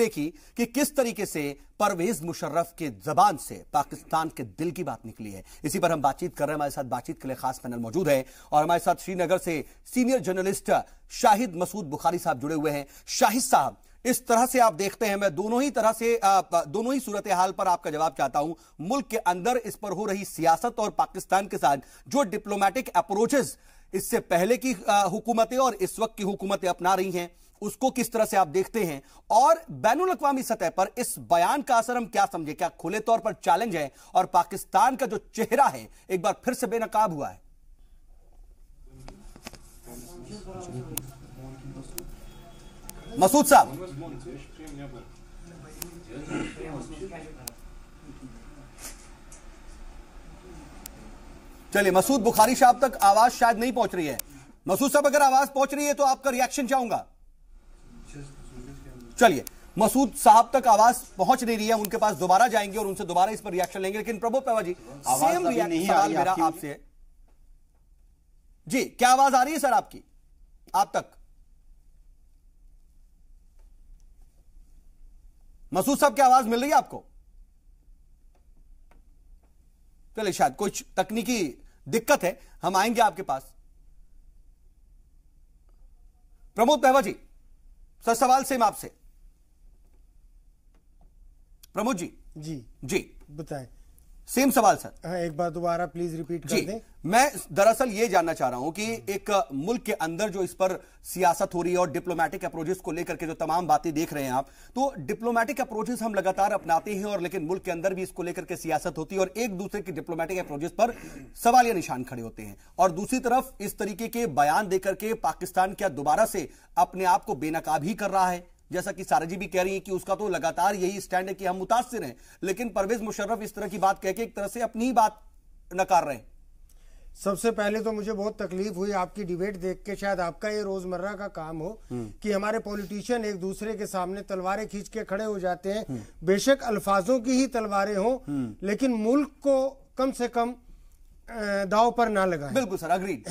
की कि किस तरीके से परवेज मुशर्रफ के जबान से पाकिस्तान के दिल की बात निकली है। इसी पर हम बातचीत कर रहे हैं। हमारे साथ बातचीत के लिए खास पैनल मौजूद है और हमारे साथ श्रीनगर से सीनियर जर्नलिस्ट शाहिद मसूद बुखारी साहब जुड़े हुए हैं। शाहिद साहब, इस तरह से आप देखते हैं, मैं दोनों ही सूरत हाल पर आपका जवाब चाहता हूं। मुल्क के अंदर इस पर हो रही सियासत और पाकिस्तान के साथ जो डिप्लोमेटिक अप्रोचेस इससे पहले की हुकूमतें और इस वक्त की हुकूमतें अपना रही हैं, उसको किस तरह से आप देखते हैं? और बैनुल अक़वामी सतह पर इस बयान का असर हम क्या समझे? क्या खुले तौर पर चैलेंज है और पाकिस्तान का जो चेहरा है एक बार फिर से बेनकाब हुआ है? मसूद साहब, चलिए, मसूद बुखारी साहब तक आवाज शायद नहीं पहुंच रही है। मसूद साहब, अगर आवाज पहुंच रही है तो आपका रिएक्शन चाहूंगा। चलिए, मसूद साहब तक आवाज पहुंच नहीं रही है, उनके पास दोबारा जाएंगे और उनसे दोबारा इस पर रिएक्शन लेंगे। लेकिन प्रभु पेवा जी, सेम सवाल मेरा आपसे है जी, क्या आवाज आ रही है सर आपकी, आप तक? मसूद साहब, क्या आवाज मिल रही है आपको? चलिए, शायद कुछ तकनीकी दिक्कत है, हम आएंगे आपके पास। प्रमोद पेवा जी, सर सवाल सेम आपसे। प्रमोद जी जी बताएं। सेम सवाल सर। हाँ, एक बार दोबारा प्लीज रिपीट कर दें। मैं दरअसल ये जानना चाह रहा हूं कि एक मुल्क के अंदर जो इस पर सियासत हो रही है और डिप्लोमेटिक अप्रोचेस को लेकर के जो तमाम बातें देख रहे हैं आप, तो डिप्लोमेटिक अप्रोचेस हम लगातार अपनाते हैं और लेकिन मुल्क के अंदर भी इसको लेकर के सियासत होती है और एक दूसरे के डिप्लोमेटिक अप्रोचेस पर सवालिया निशान खड़े होते हैं। और दूसरी तरफ इस तरीके के बयान देकर के पाकिस्तान क्या दोबारा से अपने आप को बेनकाब ही कर रहा है? जैसा कि सारा जी भी कह रही है कि उसका तो लगातार यही स्टैंड है कि हम मुतासिर हैं, लेकिन परवेज मुशर्रफ इस तरह की बात कह के एक तरह से अपनी ही बात नकार रहे हैं। सबसे पहले तो मुझे बहुत तकलीफ हुई आपकी डिबेट देख के। शायद आपका ये रोजमर्रा का काम हो कि हमारे पॉलिटिशियन एक दूसरे के सामने तलवारें खींच के खड़े हो जाते हैं। बेशक अल्फाजों की ही तलवारें हों, लेकिन मुल्क को कम से कम दाव पर ना लगाएं। बिल्कुल सर, अग्रीड।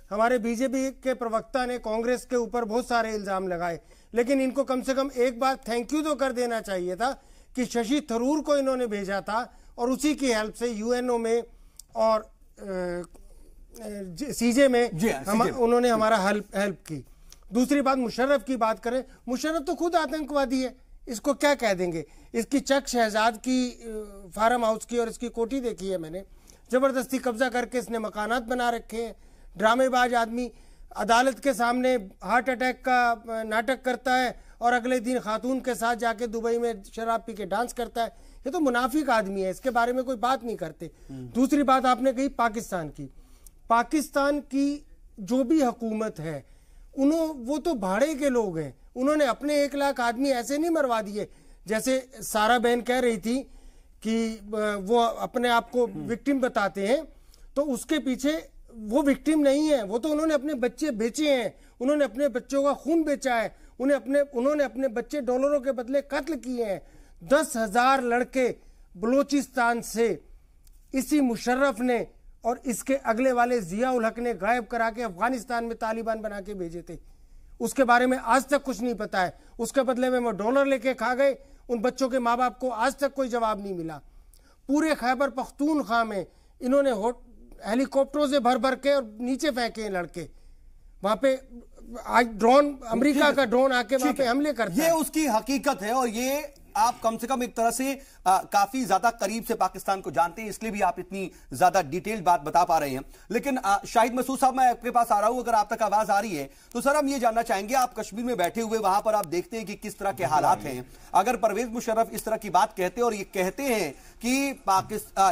हमारे बीजेपी के प्रवक्ता ने कांग्रेस के ऊपर बहुत सारे इल्जाम लगाए, लेकिन इनको कम से कम एक बार थैंक यू तो कर देना चाहिए था कि शशि थरूर को इन्होंने भेजा था और उसी की हेल्प से यूएनओ में और सीजे में उन्होंने हमारा हेल्प की। दूसरी बात, मुशर्रफ की बात करें, मुशर्रफ तो खुद आतंकवादी है, इसको क्या कह देंगे? इसकी चक शहजाद की फार्म हाउस की और इसकी कोठी देखी है मैंने, जबरदस्ती कब्जा करके इसने मकानात बना रखे हैं। ड्रामेबाज आदमी अदालत के सामने हार्ट अटैक का नाटक करता है और अगले दिन खातून के साथ जाके दुबई में शराब पी के डांस करता है। ये तो मुनाफिक आदमी है, इसके बारे में कोई बात नहीं करते। दूसरी बात आपने कही पाकिस्तान की जो भी हुकूमत है, वो तो भाड़े के लोग हैं। उन्होंने अपने 1 लाख आदमी ऐसे नहीं मरवा दिए, जैसे सारा बहन कह रही थी कि वो अपने आप को विक्टिम बताते हैं, तो उसके पीछे वो विक्टिम नहीं है, वो तो उन्होंने अपने बच्चे बेचे हैं, उन्होंने अपने बच्चों का खून बेचा है, उन्होंने अपने बच्चे डॉलरों के बदले कत्ल किए हैं। 10,000 लड़के बलूचिस्तान से इसी मुशर्रफ ने और इसके अगले वाले जिया उल हक ने गायब करा के अफगानिस्तान में तालिबान बना के भेजे थे। उसके बारे में आज तक कुछ नहीं पता है। उसके बदले में वो डॉलर लेके खा गए, उन बच्चों के माँ बाप को आज तक कोई जवाब नहीं मिला। पूरे खैबर पख्तूनख्वा में इन्होंने हेलीकॉप्टरों से भर भर के और नीचे फेंके लड़के। वहां पे आज ड्रोन, अमेरिका का ड्रोन आके वहां पे हमले करता है। ये उसकी हकीकत है और ये आप कम से कम एक तरह से काफी ज्यादा करीब से पाकिस्तान को जानते हैं, इसलिए भी आप इतनी ज्यादा डिटेल्ड बात बता पा रहे हैं। लेकिन शाहिद मसूद साहब, मैं आपके पास आ रहा हूं, अगर आप तक आवाज आ रही है तो सर हम ये जानना चाहेंगे, आप कश्मीर में बैठे हुए वहां पर आप देखते हैं कि किस तरह के हालात हैं। अगर परवेज मुशर्रफ इस तरह की बात कहते हैं और ये कहते हैं कि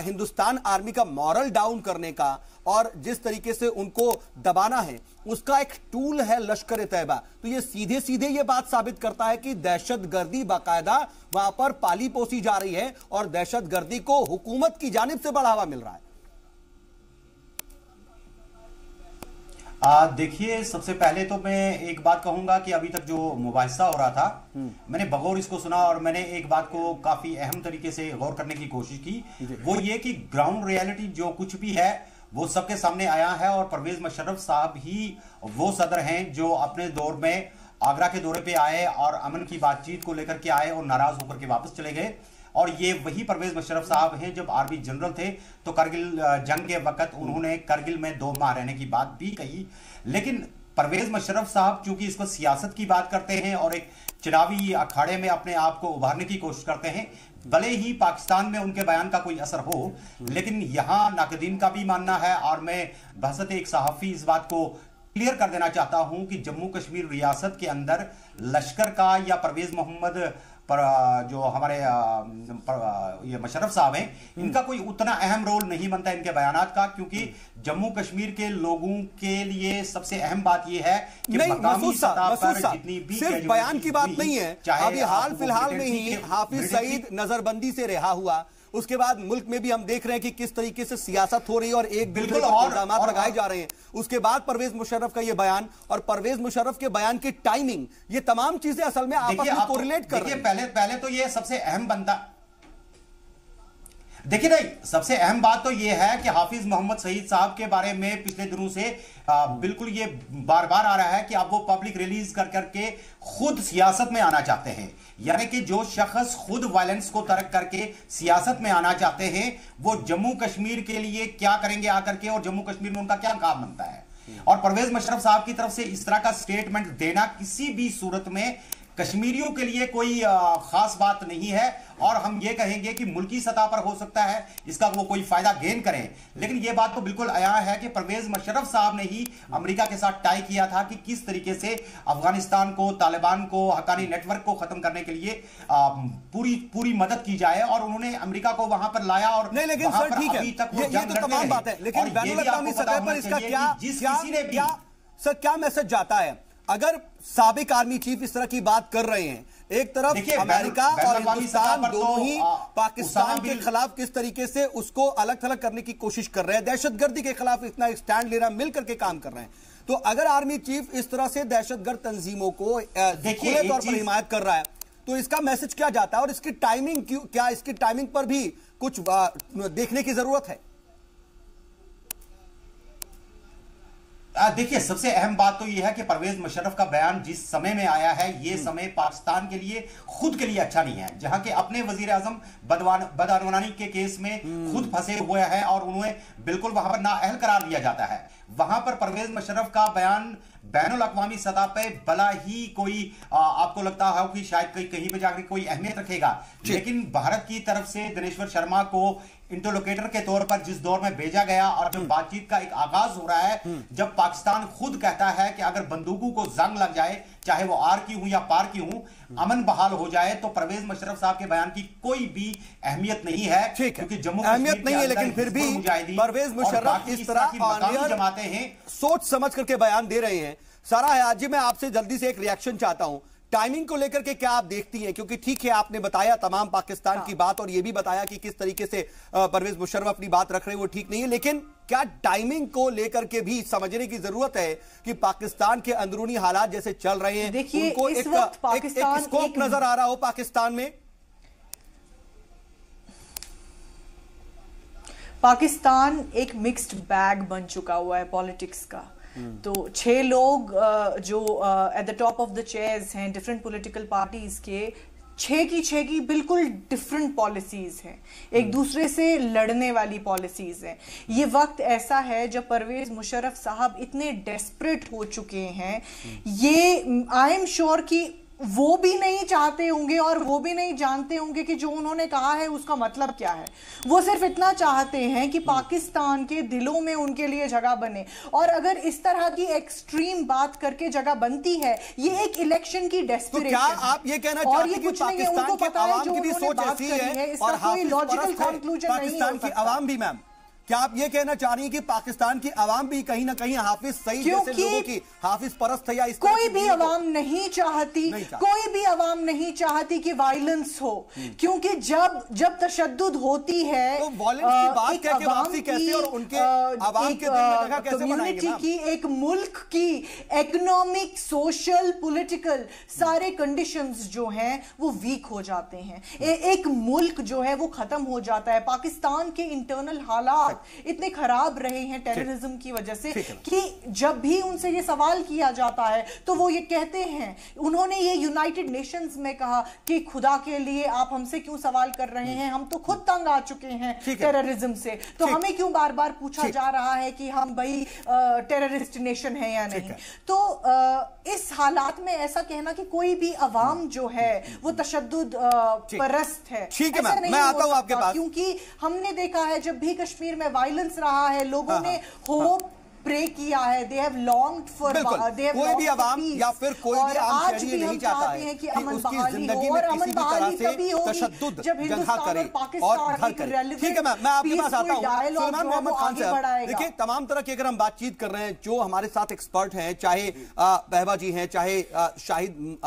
हिंदुस्तान आर्मी का मॉरल डाउन करने का और जिस तरीके से उनको दबाना है उसका एक टूल है लश्कर तैयबा, तो ये सीधे सीधे ये बात साबित करता है कि दहशतगर्दी बाकायदा वहां पर पाली पोसी जा रही है और दहशतगर्दी को हुकूमत की जानिब से बढ़ावा मिल रहा है। देखिए, सबसे पहले तो मैं एक बात कहूंगा कि अभी तक जो मुबाहिसा हो रहा था, मैंने बगौर इसको सुना और मैंने एक बात को काफी अहम तरीके से गौर करने की कोशिश की, वो ये कि ग्राउंड रियलिटी जो कुछ भी है वो सबके सामने आया है और परवेज मुशर्रफ साहब ही वो सदर हैं जो अपने दौर में आगरा के दौरे पे आए और अमन की बातचीत को लेकर के आए और नाराज होकर के वापस चले गए। और ये वही परवेज मुशर्रफ साहब हैं जब आर्मी जनरल थे तो करगिल जंग के वक्त उन्होंने करगिल में 2 माह रहने की बात भी कही। लेकिन परवेज मुशर्रफ साहब चूंकि इसको सियासत की बात करते हैं और एक चुनावी अखाड़े में अपने आप को उभारने की कोशिश करते हैं, भले ही पाकिस्तान में उनके बयान का कोई असर हो, लेकिन यहां नाकदीन का भी मानना है और मैं बहसत एक सहाफी इस बात को क्लियर कर देना चाहता हूं कि जम्मू कश्मीर रियासत के अंदर लश्कर का या परवेज मोहम्मद पर जो हमारे ये मुशर्रफ साहब हैं, इनका कोई उतना अहम रोल नहीं बनता इनके बयानात का, क्योंकि जम्मू कश्मीर के लोगों के लिए सबसे अहम बात ये है कि मकामी सतह पर जितनी भी सिर्फ बयान की बात नहीं है। अभी हाल फिलहाल में ही हाफिज सईद नजरबंदी से रिहा हुआ, उसके बाद मुल्क में भी हम देख रहे हैं कि किस तरीके से सियासत हो रही है और एक बिल्कुल इल्जाम लगाए जा रहे हैं। उसके बाद परवेज मुशर्रफ का ये बयान और परवेज मुशर्रफ के बयान की टाइमिंग, ये तमाम चीजें असल में आपस में कोरिलेट कर रही हैं। पहले तो ये सबसे अहम बनता, देखिए नहीं, सबसे अहम बात तो यह है कि हाफिज मोहम्मद सईद साहब के बारे में पिछले दिनों से बिल्कुल ये बार बार आ रहा है कि अब वो पब्लिक रिलीज कर करके खुद सियासत में आना चाहते हैं। यानी कि जो शख्स खुद वायलेंस को तर्क करके सियासत में आना चाहते हैं वो जम्मू कश्मीर के लिए क्या करेंगे आकर के और जम्मू कश्मीर में उनका क्या काम बनता है। और परवेज मुशर्रफ साहब की तरफ से इस तरह का स्टेटमेंट देना किसी भी सूरत में कश्मीरियों के लिए कोई खास बात नहीं है। और हम ये कहेंगे कि मुल्की सतह पर हो सकता है इसका वो कोई फायदा गेन करें, लेकिन ये बात तो बिल्कुल आया है कि परवेज मुशर्रफ साहब ने ही अमेरिका के साथ टाई किया था कि किस तरीके से अफगानिस्तान को, तालिबान को, हक्कानी नेटवर्क को खत्म करने के लिए पूरी मदद की जाए और उन्होंने अमेरिका को वहां पर लाया। और नहीं, लेकिन सर ठीक है, ये तो तमाम बात है, लेकिन बैनुल-अक़वामी सतह पर इसका क्या मैसेज जाता है अगर साबिक आर्मी चीफ इस तरह की बात कर रहे हैं? एक तरफ अमेरिका और हिंदुस्तान दोनों ही पाकिस्तान के खिलाफ किस तरीके से उसको अलग थलग करने की कोशिश कर रहे हैं, दहशतगर्दी के खिलाफ इतना स्टैंड ले रहा है, मिलकर के काम कर रहे हैं। तो अगर आर्मी चीफ इस तरह से दहशतगर्द तंजीमों को खुले तौर पर हिमायत कर रहा है तो इसका मैसेज क्या जाता है और इसकी टाइमिंग क्या इसकी टाइमिंग पर भी कुछ देखने की जरूरत है? देखिए, सबसे अहम बात तो यह है कि परवेज मुशर्रफ का बयान जिस समय में आया है ये समय पाकिस्तान के लिए खुद के लिए अच्छा नहीं है, जहां के अपने वजीर आजम बदअनवानी के केस में खुद फंसे हुए हैं और उन्हें बिल्कुल वहां पर नाअहल करार दिया जाता है। वहां पर परवेज मुशर्रफ का बयान बैनुल-अक़वामी सतह पे भला ही कोई आपको लगता है कि शायद कहीं पे जाकर कोई अहमियत रखेगा, लेकिन भारत की तरफ से दिनेश्वर शर्मा को इंटरलोकेटर के तौर पर जिस दौर में भेजा गया और जब बातचीत का एक आगाज हो रहा है, जब पाकिस्तान खुद कहता है कि अगर बंदूकों को जंग लग जाए, चाहे वो आर की हो या पार की हो, अमन बहाल हो जाए, तो परवेज मुशर्रफ साहब के बयान की कोई भी अहमियत नहीं है, क्योंकि जम्मू अहमियत नहीं है, लेकिन फिर भी परवेज मुशर्रफ इस तरह की जमाते हैं सोच समझ करके बयान दे रहे हैं। सारा हयात जी, मैं आपसे जल्दी से एक रिएक्शन चाहता हूं टाइमिंग को लेकर के, क्या आप देखती हैं? क्योंकि ठीक है आपने बताया तमाम पाकिस्तान की बात और यह भी बताया कि किस तरीके से परवेज मुशर्रफ अपनी बात रख रहे हैं वो ठीक नहीं है, लेकिन क्या टाइमिंग को लेकर के भी समझने की जरूरत है कि पाकिस्तान के अंदरूनी हालात जैसे चल रहे हैं उनको एक स्कोप नजर आ रहा हो पाकिस्तान में? पाकिस्तान एक मिक्स्ड बैग बन चुका हुआ है पॉलिटिक्स का। तो 6 लोग जो at the top of the chairs हैं डिफरेंट पॉलिटिकल पार्टीज के, 6 की बिल्कुल डिफरेंट पॉलिसीज हैं, एक दूसरे से लड़ने वाली पॉलिसीज हैं। ये वक्त ऐसा है जब परवेज मुशर्रफ साहब इतने डेस्परेट हो चुके हैं, ये आई एम श्योर कि वो भी नहीं चाहते होंगे और वो भी नहीं जानते होंगे कि जो उन्होंने कहा है उसका मतलब क्या है। वो सिर्फ इतना चाहते हैं कि पाकिस्तान के दिलों में उनके लिए जगह बने, और अगर इस तरह की एक्सट्रीम बात करके जगह बनती है, ये एक इलेक्शन की डेस्परेशन। तो क्या आप ये कहना चाहते हैं कि पाकिस्तान के अवाम की भी सोच ऐसी है और कोई लॉजिकल कंक्लूजन नहीं हो पाकिस्तान की अवाम भी? मैम, क्या आप ये कहना चाह रही हैं कि पाकिस्तान की आवाम भी कहीं ना कहीं हाफिज सईद जैसे लोगों की हाफिज परस्त है? या इस कोई भी आवाम नहीं चाहती, कोई भी आवाम नहीं चाहती कि वायलेंस हो, क्योंकि जब तशद्दुद होती है तो वायलेंस की बात कह के वापसी कैसे और उनके आवाम के दिल में जगह कैसे बनाएंगे? कम्युनिटी की, एक मुल्क की इकोनॉमिक, सोशल, पॉलिटिकल सारे कंडीशंस जो हैं वो वीक हो जाते हैं। एक मुल्क जो है वो खत्म हो जाता है। पाकिस्तान के इंटरनल हालात हालात इतने खराब रहे हैं टेररिज्म की वजह से कि जब भी उनसे ये सवाल किया जाता है तो वो ये कहते हैं, उन्होंने ये यूनाइटेड नेशंस में कहा कि खुदा के लिए आप हमसे क्यों सवाल कर रहे हैं, हम तो खुद तंग आ चुके हैं टेररिज्म से, तो हमें क्यों बार बार पूछा जा रहा है कि हम भाई टेररिस्ट नेशन है या नहीं। तो इस हालात में ऐसा कहना कि कोई भी अवाम जो है वो तशद्दुद परस्त है, ठीक है मैं आता हूं आपके पास, क्योंकि हमने देखा है जब भी कश्मीर में वायलेंस रहा है लोगों ने होप प्रे किया है, दे हैव लॉन्ग्ड फॉर, कोई भी अवाम या फिर कोई भी आम शहरी नहीं चाहता है कि उसकी जिंदगी में किसी भी तरह से तशद्दुद जगह करे और घर करे। ठीक है मैं आपके पास आता हूं सुलेमान मोहम्मद खान साहब। देखिए तमाम तरह की अगर हम बातचीत कर रहे हैं, जो हमारे साथ एक्सपर्ट हैं, चाहे बहबा जी हैं, चाहे शाहिद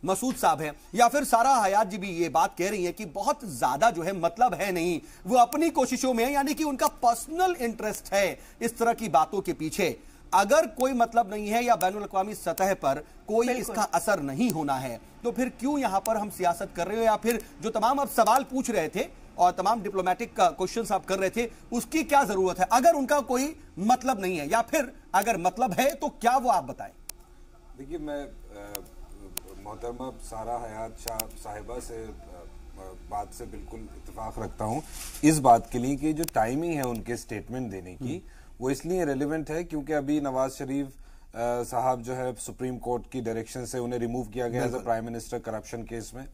मसूद साहब हैं, या फिर सारा हयात जी भी ये बात कह रही हैं कि बहुत ज्यादा जो है मतलब है नहीं, वो अपनी कोशिशों में है, यानी कि उनका पर्सनल इंटरेस्ट है इस तरह की बातों के पीछे। अगर कोई मतलब नहीं है या बैनुल अक़वामी सतह पर कोई इसका असर नहीं होना है, तो फिर क्यों यहां पर हम सियासत कर रहे हो, या फिर जो तमाम अब सवाल पूछ रहे थे और तमाम डिप्लोमेटिक क्वेश्चंस आप कर रहे थे, उसकी क्या जरूरत है अगर उनका कोई मतलब नहीं है, या फिर अगर मतलब है तो क्या वो आप बताएं। देखिए मैं मोहतरमा सारा हयात शाह साहिबा से बात से बिल्कुल इत्तेफाक रखता हूं इस बात के लिए कि जो टाइमिंग है उनके स्टेटमेंट देने की वो इसलिए रेलेवेंट है क्योंकि अभी नवाज शरीफ साहब जो है सुप्रीम कोर्ट की डायरेक्शन से उन्हें रिमूव किया गया as a prime minister corruption case में,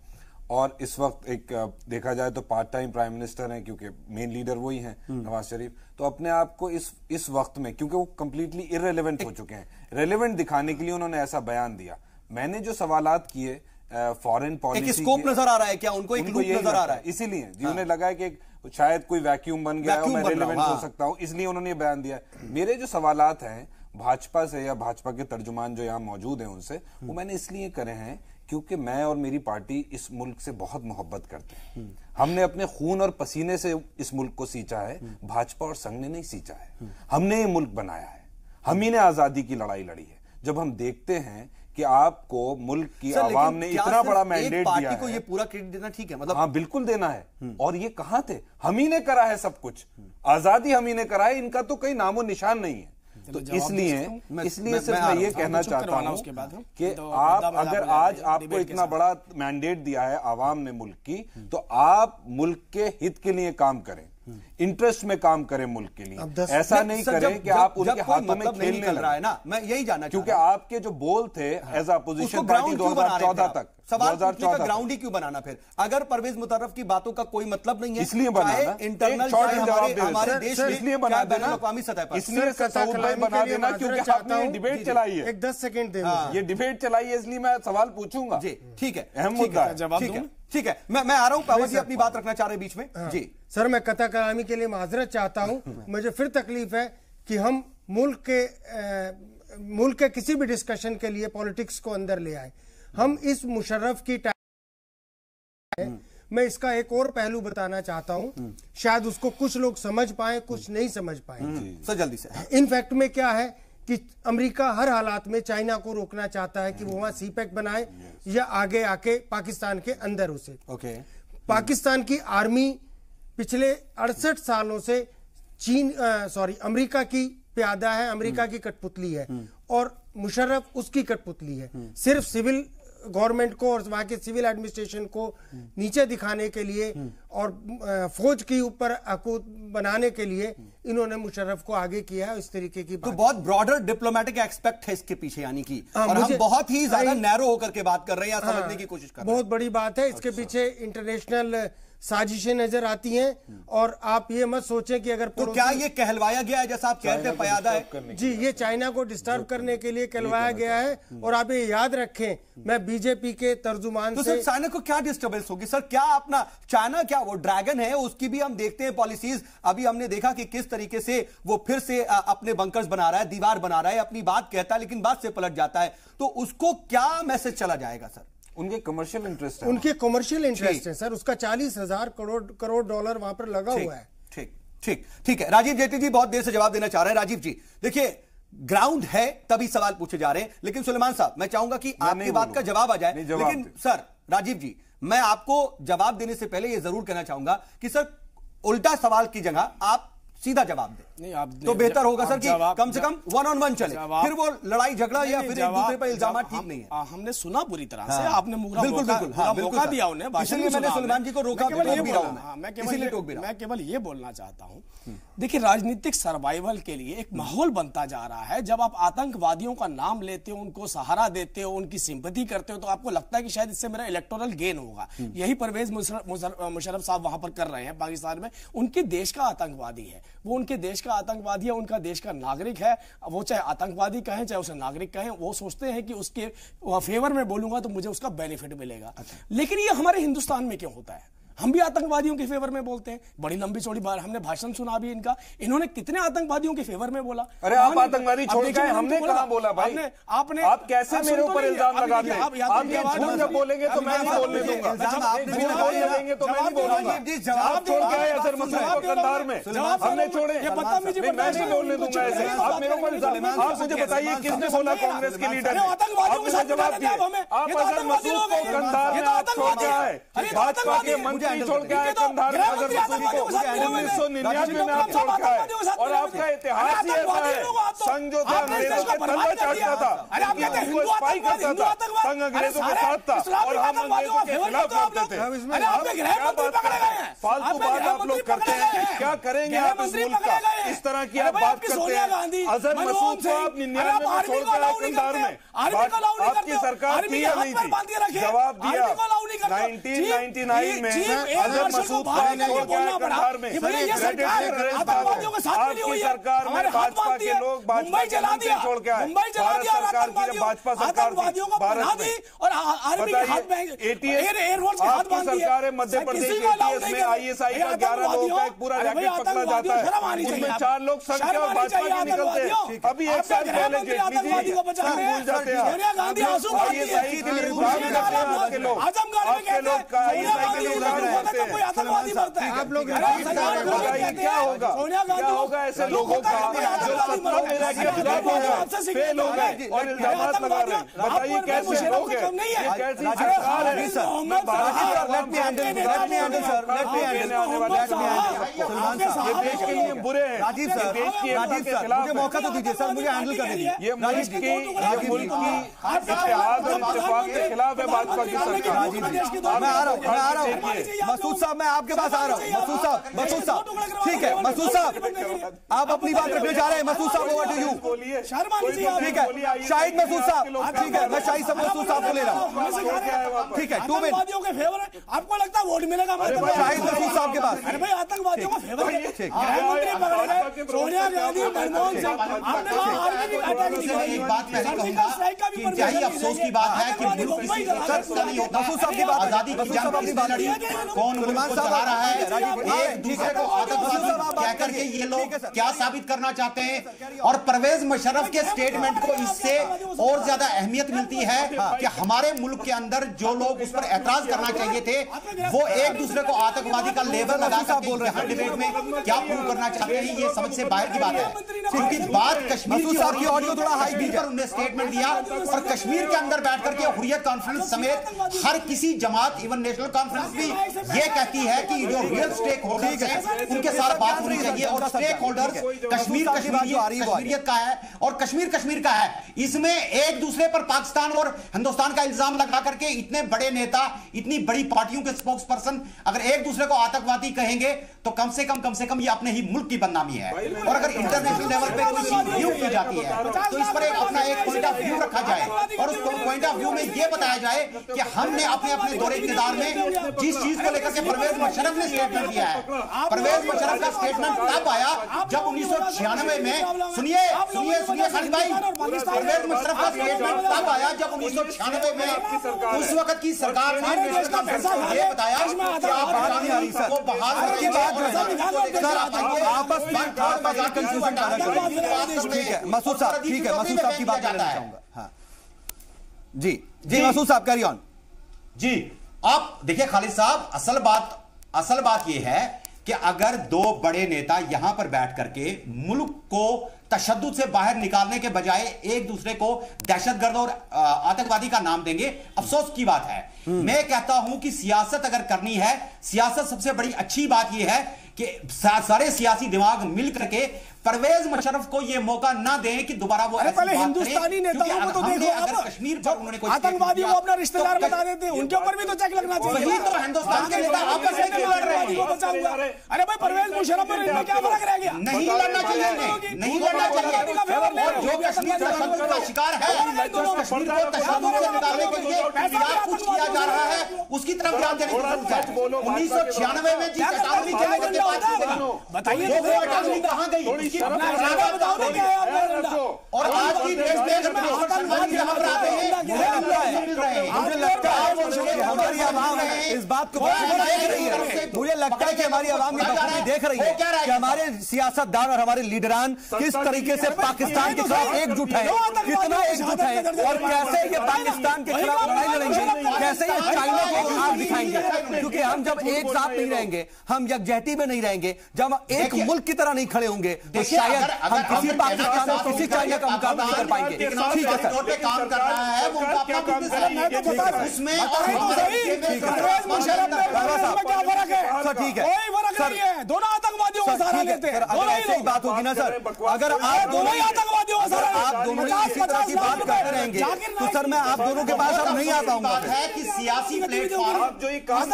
और इस वक्त एक देखा जाए तो पार्ट टाइम प्राइम मिनिस्टर हैं क्योंकि मेन लीडर वही हैं नवाज शरीफ, तो अपने आप को इस वक्त में क्योंकि वो कंप्लीटली इररिलेवेंट हो चुके हैं, रेलेवेंट दिखाने के लिए उन्होंने ऐसा बयान दिया। मैंने जो सवालात किए फॉरेन पॉलिसी, एक स्कोप नजर आ रहा है क्या उनको, एक लूप नजर आ रहा है, इसीलिए जी उन्हें लगा है कि शायद कोई वैक्यूम बन गया है, मैं रेलेवेंट हो सकता हूं, इसलिए उन्होंने ये बयान दिया। मेरे जो सवालात हैं भाजपा से या भाजपा के तर्जुमान जो यहाँ मौजूद हैं उनसे, वो मैंने इसलिए करे हैं क्योंकि मैं और मेरी पार्टी इस मुल्क से बहुत मोहब्बत करते हैं। हमने अपने खून और पसीने से इस मुल्क को सींचा है, भाजपा और संघ ने नहीं सींचा है। हमने ये मुल्क बनाया है, हम ही ने आजादी की लड़ाई लड़ी है। जब हम देखते हैं कि आपको मुल्क की आवाम ने इतना बड़ा मैंडेट दिया है, को ये पूरा क्रेडिट देना ठीक है, मतलब हाँ बिल्कुल देना है, और ये कहां थे, हम ही ने करा है सब कुछ, आजादी हम ही ने करा है, इनका तो कहीं नामो निशान नहीं है। तो इसलिए सिर्फ मैं ये कहना चाहता हूं कि आप अगर आज आपको इतना बड़ा मैंडेट दिया है आवाम ने मुल्क की, तो आप मुल्क के हित के लिए काम करें, इंटरेस्ट में काम करें मुल्क के लिए, ऐसा नहीं करें कि आप उनके हाथों में खेलने लग रहा है ना। मैं यही जानना क्योंकि आपके जो बोल थे एज अपोजिशन पार्टी 2014 तक, सवाल पूछने का ग्राउंड ही क्यों बनाना फिर, अगर परवेज मुशर्रफ की बातों का कोई मतलब नहीं है, इसलिए बनाना इंटरनल हमारे देश में, इसलिए बना देना अक़वामी सतह पर, इसलिए बना देना क्योंकि आपने डिबेट चलाई है, एक 10 सेकंड दे, ये डिबेट चलाई है, इसलिए मैं सवाल पूछूंगा जी। ठीक है, अहम मुद्दा, जवाब दूं? ठीक है, मैं आ रहा हूं, पावर जी अपनी बात रखना चाह रहे बीच में जी। सर मैं कथा कलामी के लिए माजरत चाहता हूं, मुझे फिर तकलीफ है कि हम मुल्क के किसी भी डिस्कशन के लिए पॉलिटिक्स को अंदर ले आए। हम इस मुशर्रफ की मैं इसका एक और पहलू बताना चाहता हूं, शायद उसको कुछ लोग समझ पाए, कुछ नहीं समझ पाए। सर जल्दी से, इनफैक्ट में क्या है कि अमेरिका हर हालात में चाइना को रोकना चाहता है कि वो वहां सीपैक बनाए या आगे आके पाकिस्तान के अंदर उसे। पाकिस्तान की आर्मी पिछले 68 सालों से अमेरिका की प्यादा है, अमेरिका की कठपुतली है, और मुशर्रफ उसकी कठपुतली है। सिर्फ सिविल गवर्नमेंट को और वहां के सिविल एडमिनिस्ट्रेशन को नीचे दिखाने के लिए और फौज के ऊपर हकूमत बनाने के लिए इन्होंने मुशर्रफ को आगे किया है। इस तरीके की तो बहुत ब्रॉडर डिप्लोमेटिक एक्सपेक्ट है इसके पीछे, यानी कि और हम बहुत ही ज्यादा नैरो होकर के बात कर रहे हैं या समझने की कोशिश कर रहे हैं। बहुत बड़ी बात है, इसके पीछे इंटरनेशनल साजिशें नजर आती हैं, और आप ये मत सोचें कि अगर तो क्या ये कहलवाया गया है, जैसा आप कहते हैं पयादा है जी, ये चाइना को डिस्टर्ब करने के लिए कहलवाया गया है। और आप ये याद रखें, मैं बीजेपी के तर्जुमान तो से, सर चाइना को क्या डिस्टर्बेंस होगी सर, क्या अपना चाइना क्या वो ड्रैगन है, उसकी भी हम देखते हैं पॉलिसीज। अभी हमने देखा कि किस तरीके से वो फिर से अपने बंकर्स बना रहा है, दीवार बना रहा है, अपनी बात कहता है लेकिन बात से पलट जाता है, तो उसको क्या मैसेज चला जाएगा सर? उनके कमर्शियल इंटरेस्ट है, उनके कमर्शियल इंटरेस्ट है सर, उसका 40,000 करोड़ डॉलर वहां पर लगा हुआ है। ठीक ठीक ठीक है, राजीव जेटली जी बहुत देर से जवाब देना चाह रहे हैं। राजीव जी देखिए, ग्राउंड है तभी सवाल पूछे जा रहे हैं, लेकिन सुलेमान साहब मैं चाहूंगा कि आपकी बात का जवाब आ जाए, लेकिन सर राजीव जी मैं आपको जवाब देने से पहले यह जरूर कहना चाहूंगा कि सर उल्टा सवाल की जगह आप सीधा जवाब दे। नहीं, आप तो बेहतर होगा सर कि कम से कम वन ऑन वन चले, फिर वो लड़ाई झगड़ा या फिर एक दूसरे पर इल्जाम ठीक नहीं है। हमने सुना पूरी तरह से, आपने बिल्कुल मौका दिया उन्हें, इसलिए मैंने सलमान जी को रोका। मैं केवल ये बोलना चाहता हूँ, देखिए राजनीतिक सर्वाइवल के लिए एक माहौल बनता जा रहा है। जब आप आतंकवादियों का नाम लेते हो, उनको सहारा देते हो, उनकी सिंपैथी करते हो, तो आपको लगता है कि शायद इससे मेरा इलेक्टोरल गेन होगा। यही परवेज मुशर्रफ साहब वहां पर कर रहे हैं पाकिस्तान में। उनके देश का आतंकवादी है वो, उनके देश का आतंकवादी है, उनका देश का नागरिक है। वो चाहे आतंकवादी कहें चाहे उसे नागरिक कहें, वो सोचते हैं कि उसके फेवर में बोलूंगा तो मुझे उसका बेनिफिट मिलेगा। लेकिन ये हमारे हिंदुस्तान में क्यों होता है? हम भी आतंकवादियों के फेवर में बोलते हैं। बड़ी लंबी चौड़ी बार हमने भाषण सुना भी इनका। इन्होंने कितने आतंकवादियों के फेवर में बोला? अरे आप आतंकवादी छोड़ गए, हमने कहां बोला भाई? आपने आप कैसे मेरे ऊपर इल्जाम लगाते हैं? आप ये झूठ जब बोलेंगे तो मैं नहीं बोलने दूंगा, झूठ बोलने देंगे तो मैं नहीं बोलूंगा। आप छोड़ के आए अजहर मसूद को कंधार में, हमने छोड़े, मैं नहीं बोलने दूंगा ऐसे। आप मेरे ऊपर इल्जाम, आप मुझे बताइए किसने बोला कांग्रेस के लीडर ने? आप मुझे जवाब दिए। आप अजहर मसूद को कंधार में आप छोड़ के आए, भाजपा के मंत्री छोड़ के आए कंधार में अजहर मसूद को 1999 में आप छोड़ के आए। और आपका इतिहास ही ऐसा है, संघ जो था अंग्रेजों के तलवा चाटता था, उनको स्पाई करता था, संघ अंग्रेजों के साथ था और हम अंग्रेजों के खिलाफ लड़ते थे। फालतू बात आप लोग करते हैं, क्या करेंगे आप इस मुल्क का? इस तरह की आप बात करते हैं। अजहर मसूद को आप 99 में छोड़ के आए कंधार में, आपकी सरकार थी या नहीं थी? जवाब दिया 1999 में अजहर मसूद को छोड़ के आए कंधार में। आपकी सरकार में भाजपा के लोग भाजपा के मंत्री छोड़ के आए, भारत सरकार की जब भाजपा सरकार थी भारत में, आपकी सरकार है मध्य प्रदेश ATS में ISI का 11 लोगों का एक पूरा रैकेट पकड़ा जाता है, उसमें 4 लोग संघ के और भाजपा के निकलते हैं। अभी एक साल पहले जेटली जी भूल जाते हैं ISI के लिए उधार करते हैं। आपके लोग ISI के लिए उधार करते हैं। आप लोग क्या होगा ऐसे लोगों का जो सत्ता में रह के खिलाफ हो गए, फेल हो गए और इल्जामात लगा रहे हैं? बताइए कैसे लोग हैं? ये कैसी सरकार है? ये देश के लिए बुरे हैं, राजीव सर, देश की एकता के खिलाफ मुझे मौका तो दीजिए सर, मुझे हैंडल करने दीजिए। ये मुल्क की इत्तेहाद और इत्तेफाक के खिलाफ है भाजपा की सरकार। मैं आ रहा हूँ मसूद साहब, मैं आपके पास आ रहा हूँ। मसूद साहब ठीक है, मसूद साहब आप अपनी बात रखने जा रहे हैं। मसूद साहब ओवर टू यू। ठीक है शाहिद मसूद साहब, ठीक है मैं शाहिद मसूद साहब को ले रहा हूँ। ठीक है 2 मिनट। आपको लगता है वोट मिलेगा? शाहिद मसूद साहब के पास। अरे भाई आतंकवादियों का फेवर है, सोनिया गांधी, मनमोहन सिंह, आपने वहां आर्मी की अटैक नहीं की। एक बात मैं कहूंगा कि इंतहाई अफसोस की बात है कि मुल्क किसी का नहीं होता। मसूद साहब की बात, आजादी की जंग किसने लड़ी, कौन मुल्क को चला रहा है, एक दूसरे को आतंकवादी कहकर के ये लोग क्या साबित करना चाहते हैं? और परवेज मुशर्रफ के स्टेटमेंट को इससे और ज्यादा अहमियत मिलती है कि हमारे मुल्क के अंदर जो लोग उस पर एतराज करना चाहिए थे वो एक दूसरे को आतंकवादी का लेबल लगा करके यहाँ डिबेट में क्या प्रूव करना चाहते हैं, ये समझ से बाहर की बात है। क्योंकि बात कश्मीर की ऑडियो थोड़ा हाई बीट पर उन्होंने स्टेटमेंट दिया और कश्मीर के अंदर बैठ करके हुर्रियत कॉन्फ्रेंस समेत हर किसी जमात, इवन नेशनल कॉन्फ्रेंस भी ये कहती है कि जो रियल स्टेक होल्डर्स हैं उनके साथ बात होनी चाहिए। और स्टेक होल्डर्स कश्मीरियत का है और कश्मीर का है। इसमें एक दूसरे पर पाकिस्तान और हिंदुस्तान का इल्जाम लगा करके इतने बड़े नेता, इतनी बड़ी पार्टियों के स्पोक्स पर्सन अगर एक दूसरे को आतंकवादी कहेंगे तो कम से कम ये अपने ही मुल्क की बदनामी है। और अगर इंटरनेशनल लेवल पे कोई चीज व्यू की जाती है तो इस पर एक अपना एक पॉइंट ऑफ व्यू रखा जाए और उस पॉइंट ऑफ व्यू में यह बताया जाए कि हमने अपने अपने दौरे इक़्तिदार में जिस चीज को लेकर के परवेज मुशर्रफ ने स्टेटमेंट दिया है, परवेज मुशर्रफ का स्टेटमेंट तब आया जब 1996 में सुनिए खालिद भाई, परवेज मुशर्रफ का स्टेटमेंट तब आया जब 1996 में उस वक्त की सरकार ने नेशनल कॉन्फ्रेंस को यह बताया कि आप को बहाल मसूद साहब ठीक है, मसूद साहब की बात करना चाहूंगा। हाँ जी मसूद साहब कैरी ऑन। जी आप देखिए खालिद साहब, असल बात यह है कि अगर दो बड़े नेता यहां पर बैठ करके मुल्क को तशद्दुद से बाहर निकालने के बजाय एक दूसरे को दहशतगर्द और आतंकवादी का नाम देंगे, अफसोस की बात है। मैं कहता हूं कि सियासत अगर करनी है, सियासत सबसे बड़ी अच्छी बात यह है कि सारे सियासी दिमाग मिल करके परवेज मुशर्रफ को ये मौका ना दें कि दोबारा वो पहले हिंदुस्तानी नेताओं को तो देखो, अगर कश्मीर पर उन्होंने कोई आतंकवादियों को अपना रिश्तेदार बता देते हैं, उनके ऊपर भी तो चेक लगना चाहिए। वही तो हिंदुस्तान के नेता आपस में क्यों लड़ रहे हैं? अरे भाई परवेज मुशर्रफ पर इनमें क्या फर्क रह गया? नहीं लड़ना चाहिए, नहीं लड़ना चाहिए। और जो कश्मीर तशद्दुद का शिकार है, जो कश्मीर को तशद्दुद से निकालने के लिए क्या कुछ किया जा रहा है, उसकी तरफ ध्यान देने की जरूरत है। 1996 में जी चेतावनी जारी के बाद बताइए चेतावनी कहां गई? और आज की देश में मुझे लगता है कि हमारी आवाम इस बात को देख रही है। मुझे लगता है कि हमारी आवाम ये देख रही है कि हमारे सियासतदान और हमारे लीडरान किस तरीके से पाकिस्तान के खिलाफ एकजुट है, कितना एकजुट है, और कैसे ये पाकिस्तान के खिलाफ लड़ाई लड़ेंगे, कैसे ये चाइना को आग दिखाएंगे। क्योंकि हम जब एक साथ नहीं रहेंगे, हम यकजहती में नहीं रहेंगे, जब एक मुल्क की तरह नहीं खड़े होंगे, तो शायद हम किसी पाकिस्तान और किसी चाइना का मुकाबला नहीं कर पाएंगे। ठीक है सर, काम कर रहा है वो अपना बिजनेस है, उसमें क्या फर्क है सर? ठीक है, कोई फर्क नहीं है, दोनों आतंकवादियों का सहारा लेते हैं। अगर ऐसी बात होगी ना सर, अगर आप दोनों ही आतंकवादियों का सहारा, आप दोनों इसी तरह की बात करते रहेंगे तो सर मैं आप दोनों के पास अब नहीं आ पाऊंगा। है कि सियासी प्लेटफॉर्म जो काम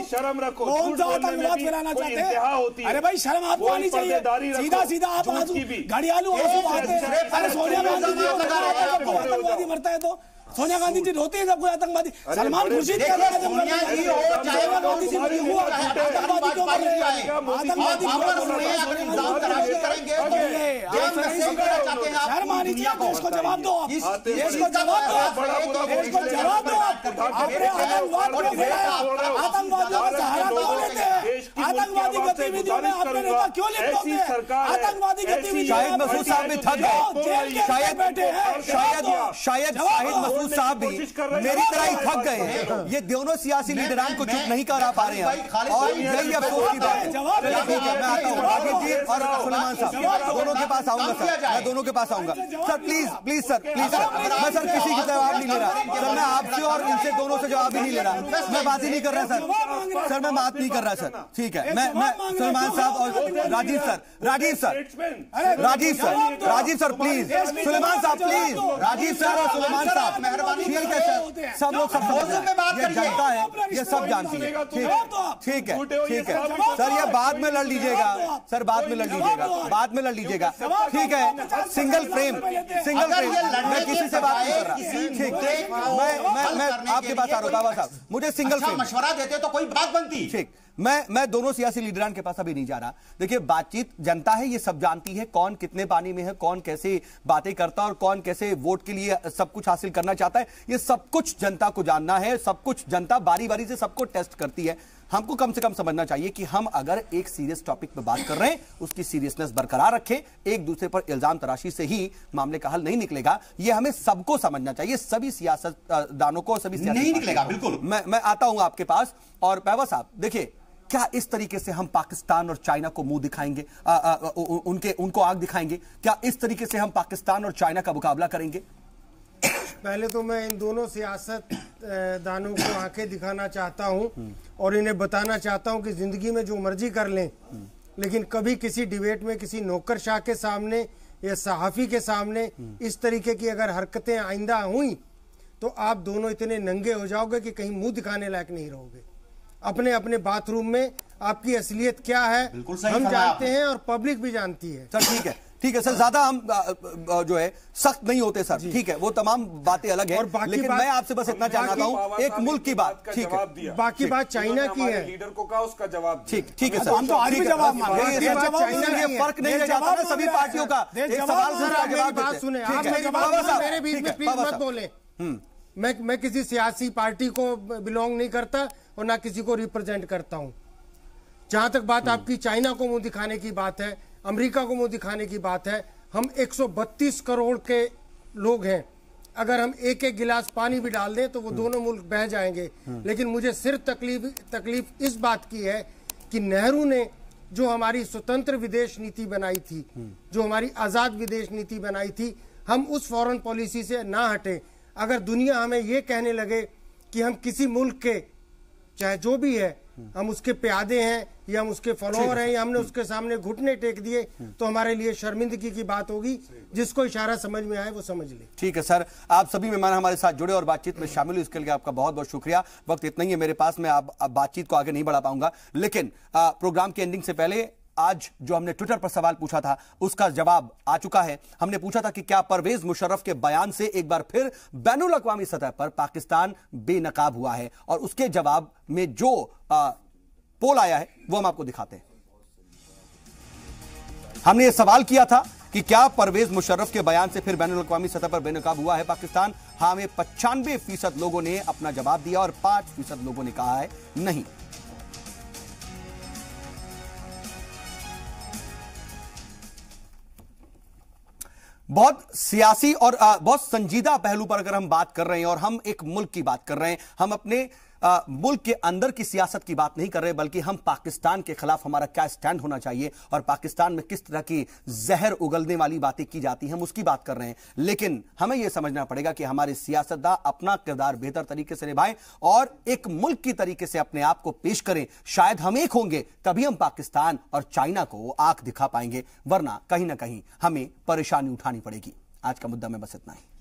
शर्म रखो, कौन सा आतंकवाद फैलाना चाहते हैं? अरे भाई शर्म आपको आनी चाहिए। सीधा सीधा आप घड़ियालू आंसू बहाते हैं। अरे सोनिया गांधी जी आतंकवादी मरता है तो सोनिया गांधी जी रोते हैं जब कोई आतंकवादी। सलमान खुर्शीद कह रहे हैं सोनिया जी हो चाहे वो गांधी जी बनी हो, आतंकवादी क्यों बन रहा है? आतंकवादी अगर इल्जाम तराशी करेंगे तो शर्म आनी चाहिए। देश को जवाब दो आप, देश को जवाब दो, देश को जवाब दो आप। आपने आतंकवाद को फैलाया, आतंकवादियों का सहारा क्यों लेते हैं? आतंकवादी गतिविधियों में आपके नेता क्यों लिप्त होते हैं? आतंकवादी गतिविधियों शायद मसूद साहब भी थक गए, शायद बैठे हैं, शायद मसूद साहब भी मेरी तरह ही थक गए हैं। ये दोनों सियासी लीडरान को चुप नहीं करा पा रहे हैं और यही अफसोस की बात है। ठीक है, मैं आता हूँ राजीव जी और सुलेमान साहब दोनों के पास आऊंगा सर, मैं दोनों के पास आऊंगा सर। प्लीज सर, मैं सर किसी की जवाब नहीं ले रहा सर, मैं आपसे और इनसे दोनों से जवाब ही नहीं ले रहा, मैं बात ही नहीं कर रहा सर, मैं बात नहीं कर रहा सर। ठीक है, मैं सुलेमान साहब और राजीव सर प्लीज, सुलेमान साहब प्लीज, राजीव सर और सुलेमान साहब ठीक है सर, सब लोग सब ये जनता है, ये सब जानती है। ठीक है सर, ये बाद में लड़ लीजिएगा सर, बाद में लड़ लीजिएगा। ठीक है, सिंगल फ्रेम मैं किसी से बात नहीं कर रहा। ठीक, मैं आपके पास आ रहा हूँ बाबा साहब, मुझे सिंगल फ्रेम मशवरा देते तो कोई बात बनती। ठीक, मैं दोनों सियासी लीडरान के पास अभी नहीं जा रहा। देखिए, बातचीत जनता है, ये सब जानती है कौन कितने पानी में है, कौन कैसे बातें करता है और कौन कैसे वोट के लिए सब कुछ हासिल करना चाहता है। ये सब कुछ जनता को जानना है, सब कुछ जनता बारी बारी से सबको टेस्ट करती है। हमको कम से कम समझना चाहिए कि हम अगर एक सीरियस टॉपिक पे बात कर रहे हैं, उसकी सीरियसनेस बरकरार रखें। एक दूसरे पर इल्जाम तराशी से ही मामले का हल नहीं निकलेगा, ये हमें सबको समझना चाहिए, सभी सियासतदानों को, सभी नहीं निकलेगा। बिल्कुल, मैं आता हूं आपके पास। और पहवा साहब देखिए, क्या इस तरीके से हम पाकिस्तान और चाइना को मुंह दिखाएंगे, उनको आग दिखाएंगे? क्या इस तरीके से हम पाकिस्तान और चाइना का मुकाबला करेंगे? पहले तो मैं इन दोनों सियासतदानों को आंखें दिखाना चाहता हूं और इन्हें बताना चाहता हूं कि जिंदगी में जो मर्जी कर लें, लेकिन कभी किसी डिबेट में किसी नौकरशाह के सामने या सहाफी के सामने इस तरीके की अगर हरकतें आइंदा हुई तो आप दोनों इतने नंगे हो जाओगे कि कहीं मुंह दिखाने लायक नहीं रहोगे। अपने अपने बाथरूम में आपकी असलियत क्या है हम जानते हैं और पब्लिक भी जानती है। सर ठीक है सर, ज्यादा हम जो है सख्त नहीं होते सर। ठीक है, वो तमाम बातें अलग है, लेकिन मैं आपसे बस इतना जानता हूं, एक मुल्क की बात। ठीक है, बाकी बात चाइना की है, लीडर को कहा उसका जवाब। ठीक है सर, हम तो आज भी जवाब मांग रहे हैं। ये फर्क नहीं रह जाता ना सभी पार्टियों का, एक सवाल से बात सुने आप, मेरी बात मेरे बीच में प्लीज मत बोले। मैं किसी सियासी पार्टी को बिलोंग नहीं करता और ना किसी को रिप्रेजेंट करता हूं। जहां तक बात आपकी चाइना को मुंह दिखाने की बात है, अमेरिका को मुंह दिखाने की बात है, हम 132 करोड़ के लोग हैं। अगर हम एक एक गिलास पानी भी डाल दें तो वो दोनों मुल्क बह जाएंगे। लेकिन मुझे सिर्फ तकलीफ इस बात की है कि नेहरू ने जो हमारी स्वतंत्र विदेश नीति बनाई थी, जो हमारी आजाद विदेश नीति बनाई थी, हम उस फॉरेन पॉलिसी से ना हटें। अगर दुनिया हमें ये कहने लगे कि हम किसी मुल्क के, चाहे जो भी है, हम उसके प्यादे हैं या हम उसके फॉलोअर हैं या हमने उसके सामने घुटने टेक दिए, तो हमारे लिए शर्मिंदगी की बात होगी। जिसको इशारा समझ में आए वो समझ ले। ठीक है सर, आप सभी मेहमान हमारे साथ जुड़े और बातचीत में शामिल हुए, इसके लिए आपका बहुत बहुत शुक्रिया। वक्त इतना ही है मेरे पास, मैं अब बातचीत को आगे नहीं बढ़ा पाऊंगा, लेकिन प्रोग्राम की एंडिंग से पहले आज जो हमने ट्विटर पर सवाल पूछा था उसका जवाब आ चुका है। हमने पूछा था कि क्या परवेज मुशर्रफ के बयान से एक बार फिर बैनुल अक़वामी सतह पर पाकिस्तान बेनकाब हुआ है, और उसके जवाब में जो पोल आया है वो हम आपको दिखाते हैं। हमने ये सवाल किया था कि क्या परवेज मुशर्रफ के बयान से फिर बैनुल अक़वामी सतह पर बेनकाब हुआ है पाकिस्तान। हाँ में 95% लोगों ने अपना जवाब दिया और 5% लोगों ने कहा है नहीं। बहुत सियासी और बहुत संजीदा पहलू पर अगर हम बात कर रहे हैं और हम एक मुल्क की बात कर रहे हैं, हम अपने मुल्क के अंदर की सियासत की बात नहीं कर रहे, बल्कि हम पाकिस्तान के खिलाफ हमारा क्या स्टैंड होना चाहिए और पाकिस्तान में किस तरह की जहर उगलने वाली बातें की जाती हैं, हम उसकी बात कर रहे हैं। लेकिन हमें यह समझना पड़ेगा कि हमारे सियासतदान अपना किरदार बेहतर तरीके से निभाएं और एक मुल्क की तरीके से अपने आप को पेश करें। शायद हम एक होंगे तभी हम पाकिस्तान और चाइना को आंख दिखा पाएंगे, वरना कहीं ना कहीं हमें परेशानी उठानी पड़ेगी। आज का मुद्दा में बस इतना ही।